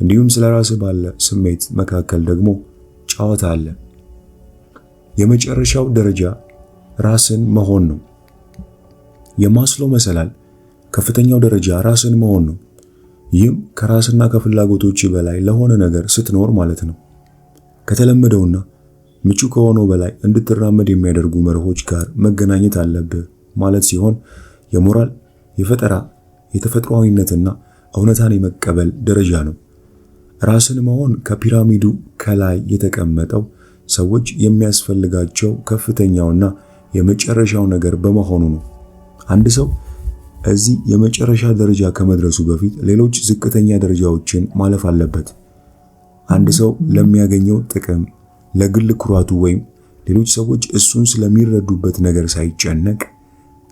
እንዲሁም ስለ ራስህ ባለ ስሜት መካከል ደግሞ ጨዋታ አለ። የመጨረሻው ደረጃ ራስን መሆን ነው። የማስሎ መሰላል ከፍተኛው ደረጃ ራስን መሆን ነው። ይህም ከራስና ከፍላጎቶች በላይ ለሆነ ነገር ስትኖር ማለት ነው። ከተለመደውና ምቹ ከሆነው በላይ እንድትራመድ የሚያደርጉ መርሆች ጋር መገናኘት አለብህ ማለት ሲሆን የሞራል፣ የፈጠራ፣ የተፈጥሯዊነትና እውነታን የመቀበል ደረጃ ነው። ራስን መሆን ከፒራሚዱ ከላይ የተቀመጠው ሰዎች የሚያስፈልጋቸው ከፍተኛውና የመጨረሻው ነገር በመሆኑ ነው። አንድ ሰው እዚህ የመጨረሻ ደረጃ ከመድረሱ በፊት ሌሎች ዝቅተኛ ደረጃዎችን ማለፍ አለበት። አንድ ሰው ለሚያገኘው ጥቅም፣ ለግል ኩራቱ ወይም ሌሎች ሰዎች እሱን ስለሚረዱበት ነገር ሳይጨነቅ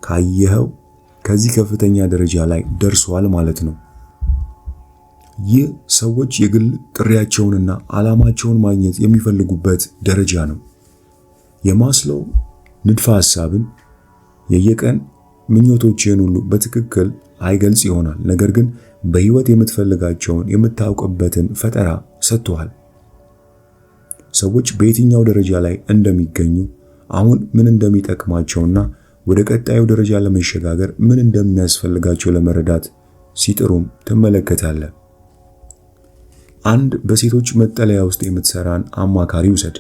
ካየኸው ከዚህ ከፍተኛ ደረጃ ላይ ደርሷል ማለት ነው። ይህ ሰዎች የግል ጥሪያቸውንና ዓላማቸውን ማግኘት የሚፈልጉበት ደረጃ ነው። የማስሎ ንድፈ ሐሳብን የየቀን ምኞቶችን ሁሉ በትክክል አይገልጽ ይሆናል፣ ነገር ግን በህይወት የምትፈልጋቸውን የምታውቅበትን ፈጠራ ሰጥቷል። ሰዎች በየትኛው ደረጃ ላይ እንደሚገኙ፣ አሁን ምን እንደሚጠቅማቸውና ወደ ቀጣዩ ደረጃ ለመሸጋገር ምን እንደሚያስፈልጋቸው ለመረዳት ሲጥሩም ትመለከታለህ። አንድ በሴቶች መጠለያ ውስጥ የምትሰራን አማካሪ ውሰድ።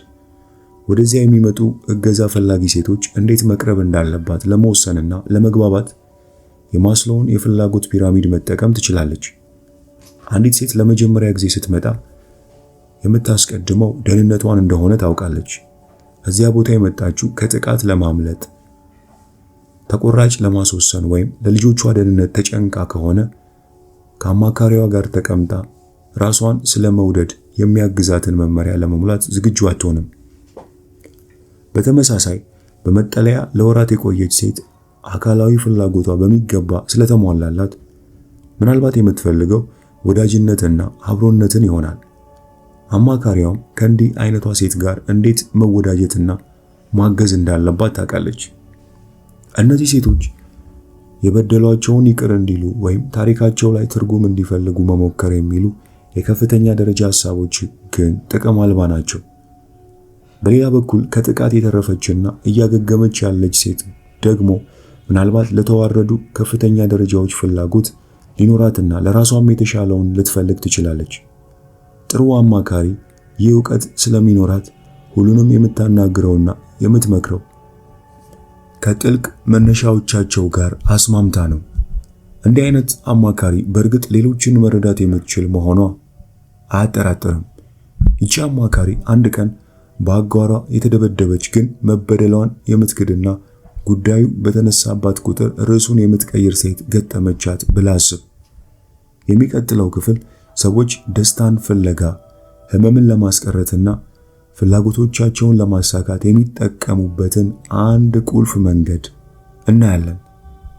ወደዚያ የሚመጡ እገዛ ፈላጊ ሴቶች እንዴት መቅረብ እንዳለባት ለመወሰንና ለመግባባት የማስሎውን የፍላጎት ፒራሚድ መጠቀም ትችላለች። አንዲት ሴት ለመጀመሪያ ጊዜ ስትመጣ የምታስቀድመው ደህንነቷን እንደሆነ ታውቃለች። እዚያ ቦታ የመጣችው ከጥቃት ለማምለጥ፣ ተቆራጭ ለማስወሰን ወይም ለልጆቿ ደህንነት ተጨንቃ ከሆነ ከአማካሪዋ ጋር ተቀምጣ ራሷን ስለመውደድ የሚያግዛትን መመሪያ ለመሙላት ዝግጁ አትሆንም። በተመሳሳይ በመጠለያ ለወራት የቆየች ሴት አካላዊ ፍላጎቷ በሚገባ ስለተሟላላት ምናልባት የምትፈልገው ወዳጅነትና አብሮነትን ይሆናል። አማካሪዋም ከእንዲህ አይነቷ ሴት ጋር እንዴት መወዳጀትና ማገዝ እንዳለባት ታውቃለች። እነዚህ ሴቶች የበደሏቸውን ይቅር እንዲሉ ወይም ታሪካቸው ላይ ትርጉም እንዲፈልጉ መሞከር የሚሉ የከፍተኛ ደረጃ ሐሳቦች ግን ጥቅም አልባ ናቸው። በሌላ በኩል ከጥቃት የተረፈችና እያገገመች ያለች ሴት ደግሞ ምናልባት ለተዋረዱ ከፍተኛ ደረጃዎች ፍላጎት ሊኖራትና ለራሷም የተሻለውን ልትፈልግ ትችላለች። ጥሩ አማካሪ ይህ ዕውቀት ስለሚኖራት ሁሉንም የምታናግረውና የምትመክረው ከጥልቅ መነሻዎቻቸው ጋር አስማምታ ነው። እንዲህ አይነት አማካሪ በእርግጥ ሌሎችን መረዳት የምትችል መሆኗ አያጠራጥርም። ይቺ አማካሪ አንድ ቀን በአጓሯ የተደበደበች ግን መበደሏን የምትክድና ጉዳዩ በተነሳባት ቁጥር ርዕሱን የምትቀይር ሴት ገጠመቻት ብላ አስብ። የሚቀጥለው ክፍል ሰዎች ደስታን ፍለጋ ህመምን ለማስቀረትና ፍላጎቶቻቸውን ለማሳካት የሚጠቀሙበትን አንድ ቁልፍ መንገድ እናያለን።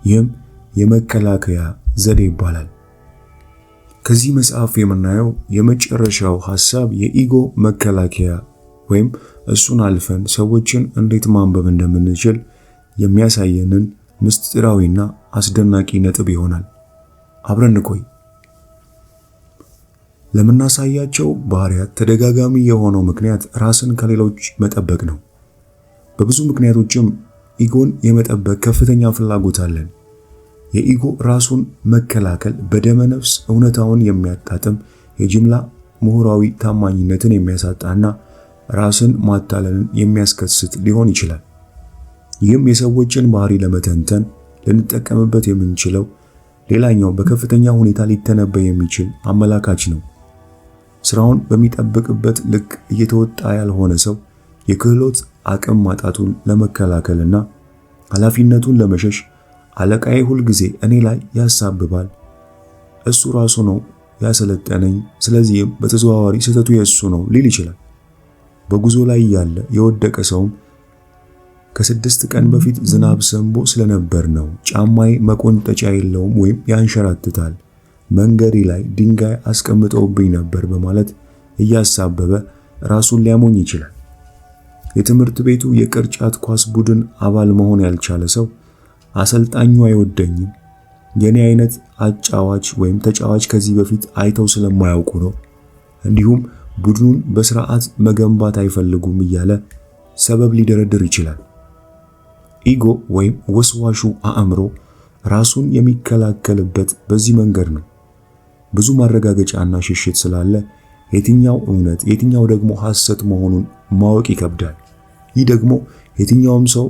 ይህም የመከላከያ ዘዴ ይባላል። ከዚህ መጽሐፍ የምናየው የመጨረሻው ሐሳብ የኢጎ መከላከያ ወይም እሱን አልፈን ሰዎችን እንዴት ማንበብ እንደምንችል የሚያሳየንን ምስጢራዊና አስደናቂ ነጥብ ይሆናል። አብረን እንቆይ። ለምናሳያቸው ባህሪያት ተደጋጋሚ የሆነው ምክንያት ራስን ከሌሎች መጠበቅ ነው። በብዙ ምክንያቶችም ኢጎን የመጠበቅ ከፍተኛ ፍላጎት አለን። የኢጎ ራሱን መከላከል በደመ ነፍስ እውነታውን የሚያጣጥም የጅምላ ምሁራዊ ታማኝነትን የሚያሳጣና ራስን ማታለልን የሚያስከስት ሊሆን ይችላል። ይህም የሰዎችን ባህሪ ለመተንተን ልንጠቀምበት የምንችለው ሌላኛው በከፍተኛ ሁኔታ ሊተነበይ የሚችል አመላካች ነው። ስራውን በሚጠብቅበት ልክ እየተወጣ ያልሆነ ሰው የክህሎት አቅም ማጣቱን ለመከላከልና ኃላፊነቱን ለመሸሽ አለቃዬ ሁል ጊዜ እኔ ላይ ያሳብባል፣ እሱ ራሱ ነው ያሰለጠነኝ፣ ስለዚህም በተዘዋዋሪ ስህተቱ የእሱ ነው ሊል ይችላል። በጉዞ ላይ ያለ የወደቀ ሰውም ከ6 ቀን በፊት ዝናብ ሰንቦ ስለነበር ነው፣ ጫማዬ መቆንጠጫ የለውም ወይም ያንሸራትታል፣ መንገዴ ላይ ድንጋይ አስቀምጠውብኝ ነበር በማለት እያሳበበ ራሱን ሊያሞኝ ይችላል። የትምህርት ቤቱ የቅርጫት ኳስ ቡድን አባል መሆን ያልቻለ ሰው አሰልጣኙ አይወደኝም፣ የኔ አይነት አጫዋች ወይም ተጫዋች ከዚህ በፊት አይተው ስለማያውቁ ነው፣ እንዲሁም ቡድኑን በስርዓት መገንባት አይፈልጉም እያለ ሰበብ ሊደረድር ይችላል። ኢጎ ወይም ወስዋሹ አእምሮ ራሱን የሚከላከልበት በዚህ መንገድ ነው። ብዙ ማረጋገጫና ሽሽት ስላለ የትኛው እውነት የትኛው ደግሞ ሐሰት መሆኑን ማወቅ ይከብዳል። ይህ ደግሞ የትኛውም ሰው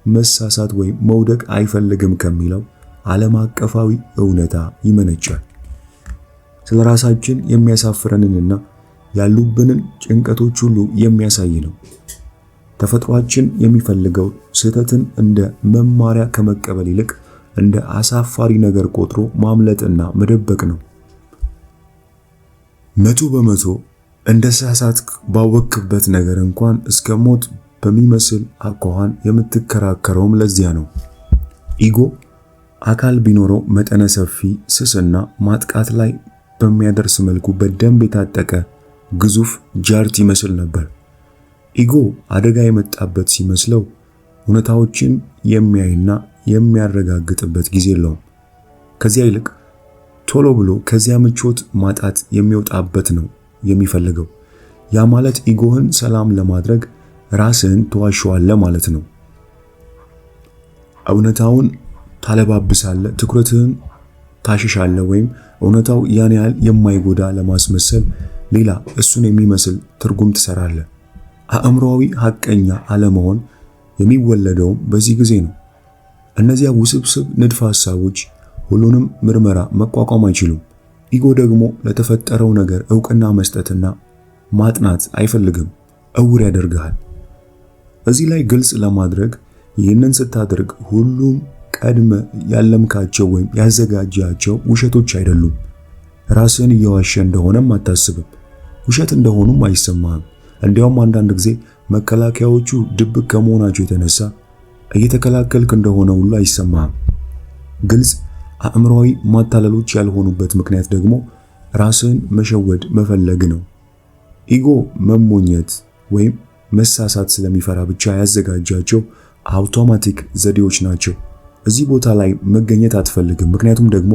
መሳሳት ወይም መውደቅ አይፈልግም ከሚለው ዓለም አቀፋዊ እውነታ ይመነጫል። ስለ ራሳችን የሚያሳፍረንንና ያሉብንን ጭንቀቶች ሁሉ የሚያሳይ ነው። ተፈጥሯችን የሚፈልገው ስህተትን እንደ መማሪያ ከመቀበል ይልቅ እንደ አሳፋሪ ነገር ቆጥሮ ማምለጥና መደበቅ ነው። 100% እንደ ሳሳትክ ባወክበት ነገር እንኳን እስከ ሞት በሚመስል አኳኋን የምትከራከረውም ለዚያ ነው። ኢጎ አካል ቢኖረው መጠነ ሰፊ ስስና ማጥቃት ላይ በሚያደርስ መልኩ በደንብ የታጠቀ ግዙፍ ጃርት ይመስል ነበር። ኢጎ አደጋ የመጣበት ሲመስለው እውነታዎችን የሚያይና የሚያረጋግጥበት ጊዜ የለውም። ከዚያ ይልቅ ቶሎ ብሎ ከዚያ ምቾት ማጣት የሚወጣበት ነው የሚፈልገው። ያ ማለት ኢጎህን ሰላም ለማድረግ ራስህን ተዋሸዋለህ ማለት ነው። እውነታውን ታለባብሳለህ፣ ትኩረትህን ታሽሻለህ፣ ወይም እውነታው ያን ያህል የማይጎዳ ለማስመሰል ሌላ እሱን የሚመስል ትርጉም ትሰራለህ። አእምሮአዊ ሐቀኛ አለመሆን የሚወለደውም በዚህ ጊዜ ነው። እነዚያ ውስብስብ ንድፈ ሐሳቦች ሁሉንም ምርመራ መቋቋም አይችሉም። ኢጎ ደግሞ ለተፈጠረው ነገር ዕውቅና መስጠትና ማጥናት አይፈልግም፣ እውር ያደርግሃል። እዚህ ላይ ግልጽ ለማድረግ ይህንን ስታደርግ ሁሉም ቀድመ ያለምካቸው ወይም ያዘጋጃቸው ውሸቶች አይደሉም። ራስን እየዋሸ እንደሆነም አታስብም፣ ውሸት እንደሆኑም አይሰማህም። እንዲያውም አንዳንድ ጊዜ መከላከያዎቹ ድብቅ ከመሆናቸው የተነሳ እየተከላከልክ እንደሆነ ሁሉ አይሰማህም። ግልጽ አእምሮአዊ ማታለሎች ያልሆኑበት ምክንያት ደግሞ ራስን መሸወድ መፈለግ ነው። ኢጎ መሞኘት ወይም መሳሳት ስለሚፈራ ብቻ ያዘጋጃቸው አውቶማቲክ ዘዴዎች ናቸው። እዚህ ቦታ ላይ መገኘት አትፈልግም፣ ምክንያቱም ደግሞ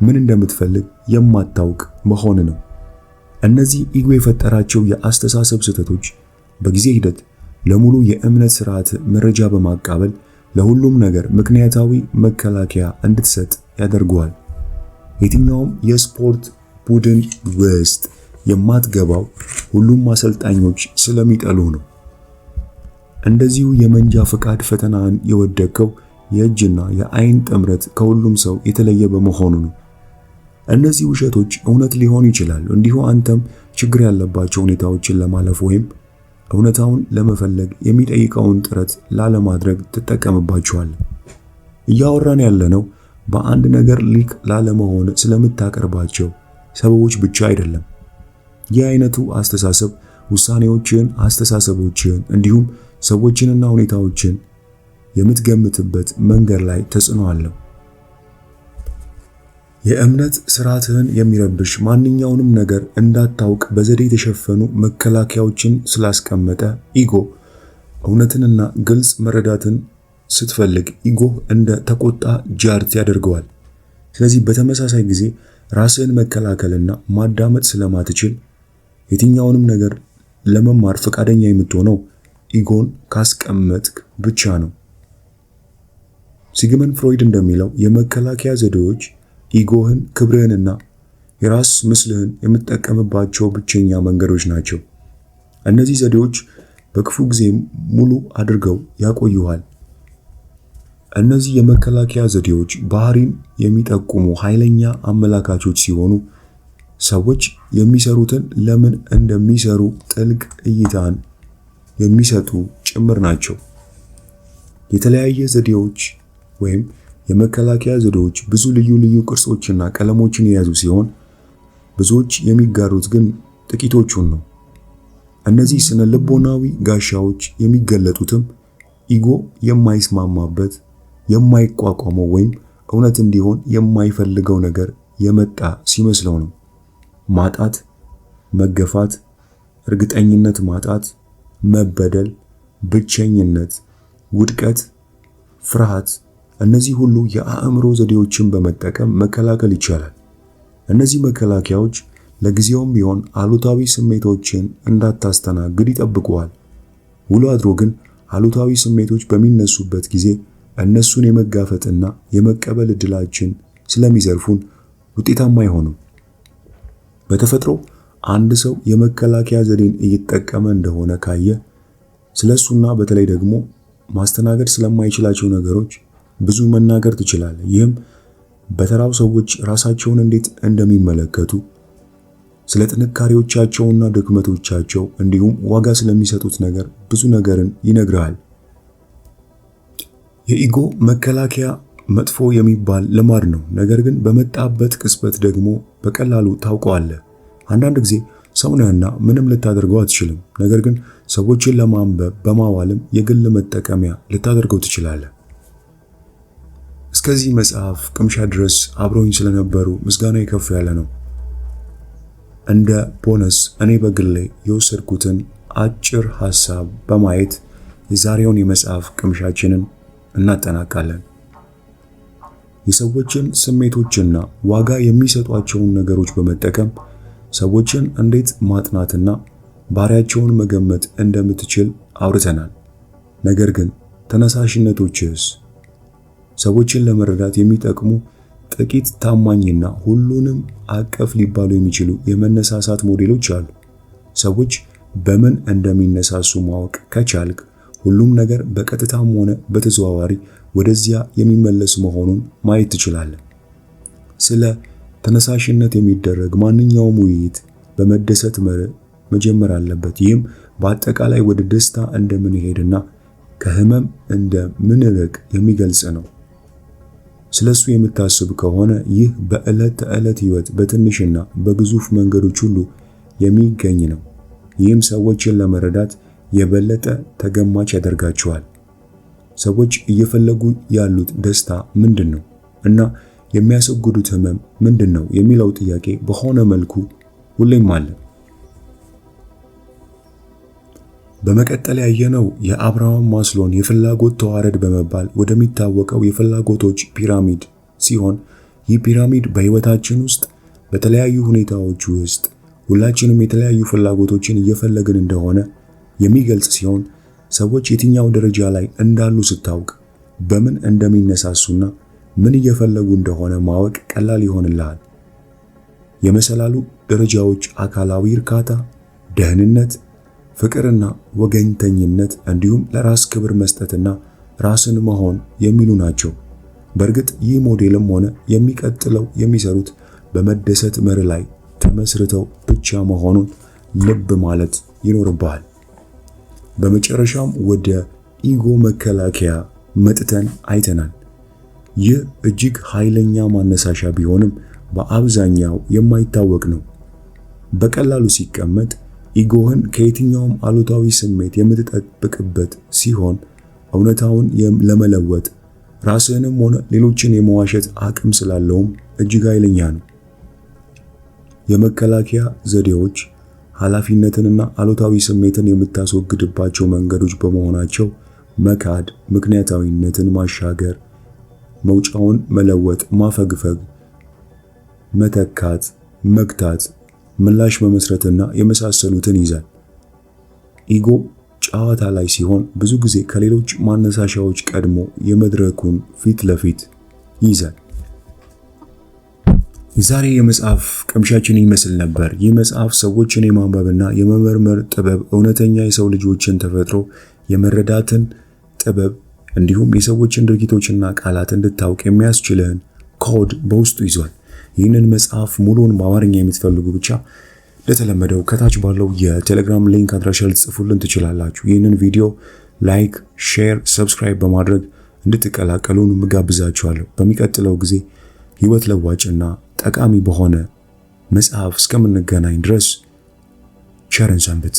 ምን እንደምትፈልግ የማታውቅ መሆን ነው። እነዚህ ኢጎ የፈጠራቸው የአስተሳሰብ ስህተቶች በጊዜ ሂደት ለሙሉ የእምነት ስርዓት መረጃ በማቃበል ለሁሉም ነገር ምክንያታዊ መከላከያ እንድትሰጥ ያደርገዋል። የትኛውም የስፖርት ቡድን ውስጥ የማትገባው ሁሉም አሰልጣኞች ስለሚጠሉ ነው። እንደዚሁ የመንጃ ፈቃድ ፈተናን የወደቀው የእጅና የአይን ጥምረት ከሁሉም ሰው የተለየ በመሆኑ ነው። እነዚህ ውሸቶች እውነት ሊሆኑ ይችላሉ። እንዲሁ አንተም ችግር ያለባቸው ሁኔታዎችን ለማለፍ ወይም እውነታውን ለመፈለግ የሚጠይቀውን ጥረት ላለማድረግ ትጠቀምባቸዋለህ። እያወራን ያለነው በአንድ ነገር ሊክ ላለመሆን ስለምታቀርባቸው ሰበቦች ብቻ አይደለም። ይህ አይነቱ አስተሳሰብ ውሳኔዎችን፣ አስተሳሰቦችን እንዲሁም ሰዎችንና ሁኔታዎችን የምትገምትበት መንገድ ላይ ተጽዕኖ አለው። የእምነት ስርዓትህን የሚረብሽ ማንኛውንም ነገር እንዳታውቅ በዘዴ የተሸፈኑ መከላከያዎችን ስላስቀመጠ ኢጎ እውነትንና ግልጽ መረዳትን ስትፈልግ ኢጎህ እንደ ተቆጣ ጃርት ያደርገዋል። ስለዚህ በተመሳሳይ ጊዜ ራስህን መከላከልና ማዳመጥ ስለማትችል የትኛውንም ነገር ለመማር ፈቃደኛ የምትሆነው ኢጎን ካስቀመጥክ ብቻ ነው። ሲግመንድ ፍሮይድ እንደሚለው የመከላከያ ዘዴዎች ኢጎህን፣ ክብርህንና የራስ ምስልህን የምትጠቀምባቸው ብቸኛ መንገዶች ናቸው። እነዚህ ዘዴዎች በክፉ ጊዜ ሙሉ አድርገው ያቆዩሃል። እነዚህ የመከላከያ ዘዴዎች ባህሪን የሚጠቁሙ ኃይለኛ አመላካቾች ሲሆኑ ሰዎች የሚሰሩትን ለምን እንደሚሰሩ ጥልቅ እይታን የሚሰጡ ጭምር ናቸው። የተለያየ ዘዴዎች ወይም የመከላከያ ዘዴዎች ብዙ ልዩ ልዩ ቅርጾችና ቀለሞችን የያዙ ሲሆን ብዙዎች የሚጋሩት ግን ጥቂቶቹን ነው። እነዚህ ስነ ልቦናዊ ጋሻዎች የሚገለጡትም ኢጎ የማይስማማበት የማይቋቋመው ወይም እውነት እንዲሆን የማይፈልገው ነገር የመጣ ሲመስለው ነው። ማጣት፣ መገፋት፣ እርግጠኝነት ማጣት፣ መበደል፣ ብቸኝነት፣ ውድቀት፣ ፍርሃት፣ እነዚህ ሁሉ የአእምሮ ዘዴዎችን በመጠቀም መከላከል ይቻላል። እነዚህ መከላከያዎች ለጊዜውም ቢሆን አሉታዊ ስሜቶችን እንዳታስተናግድ ይጠብቁዋል። ውሎ አድሮ ግን አሉታዊ ስሜቶች በሚነሱበት ጊዜ እነሱን የመጋፈጥና የመቀበል ዕድላችን ስለሚዘርፉን ውጤታማ አይሆንም። በተፈጥሮ አንድ ሰው የመከላከያ ዘዴን እየተጠቀመ እንደሆነ ካየ ስለሱና በተለይ ደግሞ ማስተናገድ ስለማይችላቸው ነገሮች ብዙ መናገር ትችላለህ። ይህም በተራው ሰዎች ራሳቸውን እንዴት እንደሚመለከቱ፣ ስለ ጥንካሬዎቻቸውና ድክመቶቻቸው እንዲሁም ዋጋ ስለሚሰጡት ነገር ብዙ ነገርን ይነግርሃል። የኢጎ መከላከያ መጥፎ የሚባል ልማድ ነው። ነገር ግን በመጣበት ቅጽበት ደግሞ በቀላሉ ታውቀዋለህ። አንዳንድ ጊዜ ሰው ነህና ምንም ልታደርገው አትችልም። ነገር ግን ሰዎችን ለማንበብ በማዋልም የግል መጠቀሚያ ልታደርገው ትችላለህ። እስከዚህ መጽሐፍ ቅምሻ ድረስ አብረውኝ ስለነበሩ ምስጋና ከፍ ያለ ነው። እንደ ቦነስ እኔ በግሌ የወሰድኩትን አጭር ሐሳብ በማየት የዛሬውን የመጽሐፍ ቅምሻችንን እናጠናቃለን። የሰዎችን ስሜቶችና ዋጋ የሚሰጧቸውን ነገሮች በመጠቀም ሰዎችን እንዴት ማጥናትና ባህሪያቸውን መገመት እንደምትችል አውርተናል። ነገር ግን ተነሳሽነቶችስ? ሰዎችን ለመረዳት የሚጠቅሙ ጥቂት ታማኝና ሁሉንም አቀፍ ሊባሉ የሚችሉ የመነሳሳት ሞዴሎች አሉ። ሰዎች በምን እንደሚነሳሱ ማወቅ ከቻልክ ሁሉም ነገር በቀጥታም ሆነ በተዘዋዋሪ ወደዚያ የሚመለስ መሆኑን ማየት ትችላለህ። ስለ ተነሳሽነት የሚደረግ ማንኛውም ውይይት በመደሰት መጀመር አለበት። ይህም በአጠቃላይ ወደ ደስታ እንደምንሄድና ከህመም እንደምንርቅ የሚገልጽ ነው። ስለሱ የምታስብ ከሆነ ይህ በዕለት ተዕለት ህይወት በትንሽና በግዙፍ መንገዶች ሁሉ የሚገኝ ነው። ይህም ሰዎችን ለመረዳት የበለጠ ተገማች ያደርጋቸዋል። ሰዎች እየፈለጉ ያሉት ደስታ ምንድን ነው እና የሚያስወግዱት ህመም ምንድን ነው የሚለው ጥያቄ በሆነ መልኩ ሁሌም አለ። በመቀጠል ያየነው የአብርሃም ማስሎን የፍላጎት ተዋረድ በመባል ወደሚታወቀው የፍላጎቶች ፒራሚድ ሲሆን ይህ ፒራሚድ በህይወታችን ውስጥ በተለያዩ ሁኔታዎች ውስጥ ሁላችንም የተለያዩ ፍላጎቶችን እየፈለግን እንደሆነ የሚገልጽ ሲሆን ሰዎች የትኛው ደረጃ ላይ እንዳሉ ስታውቅ በምን እንደሚነሳሱና ምን እየፈለጉ እንደሆነ ማወቅ ቀላል ይሆንልሃል። የመሰላሉ ደረጃዎች አካላዊ እርካታ፣ ደህንነት፣ ፍቅርና ወገኝተኝነት እንዲሁም ለራስ ክብር መስጠትና ራስን መሆን የሚሉ ናቸው። በእርግጥ ይህ ሞዴልም ሆነ የሚቀጥለው የሚሰሩት በመደሰት መርህ ላይ ተመስርተው ብቻ መሆኑን ልብ ማለት ይኖርብሃል። በመጨረሻም ወደ ኢጎ መከላከያ መጥተን አይተናል። ይህ እጅግ ኃይለኛ ማነሳሻ ቢሆንም በአብዛኛው የማይታወቅ ነው። በቀላሉ ሲቀመጥ ኢጎህን ከየትኛውም አሉታዊ ስሜት የምትጠብቅበት ሲሆን እውነታውን ለመለወጥ ራስህንም ሆነ ሌሎችን የመዋሸት አቅም ስላለውም እጅግ ኃይለኛ ነው። የመከላከያ ዘዴዎች ኃላፊነትንና አሉታዊ ስሜትን የምታስወግድባቸው መንገዶች በመሆናቸው መካድ፣ ምክንያታዊነትን ማሻገር፣ መውጫውን መለወጥ፣ ማፈግፈግ፣ መተካት፣ መግታት፣ ምላሽ መመስረትና የመሳሰሉትን ይዛል። ኢጎ ጨዋታ ላይ ሲሆን ብዙ ጊዜ ከሌሎች ማነሳሻዎች ቀድሞ የመድረኩን ፊት ለፊት ይይዛል። የዛሬ የመጽሐፍ ቅምሻችን ይመስል ነበር። ይህ መጽሐፍ ሰዎችን የማንበብና የመመርመር ጥበብ፣ እውነተኛ የሰው ልጆችን ተፈጥሮ የመረዳትን ጥበብ እንዲሁም የሰዎችን ድርጊቶችና ቃላት እንድታውቅ የሚያስችልህን ኮድ በውስጡ ይዟል። ይህንን መጽሐፍ ሙሉውን በአማርኛ የምትፈልጉ ብቻ እንደተለመደው ከታች ባለው የቴሌግራም ሊንክ አድራሻ ልትጽፉልን ትችላላችሁ። ይህንን ቪዲዮ ላይክ፣ ሼር፣ ሰብስክራይብ በማድረግ እንድትቀላቀሉን ምጋብዛችኋለሁ። በሚቀጥለው ጊዜ ህይወት ለዋጭና ጠቃሚ በሆነ መጽሐፍ እስከምንገናኝ ድረስ ቸርን ሰንብት።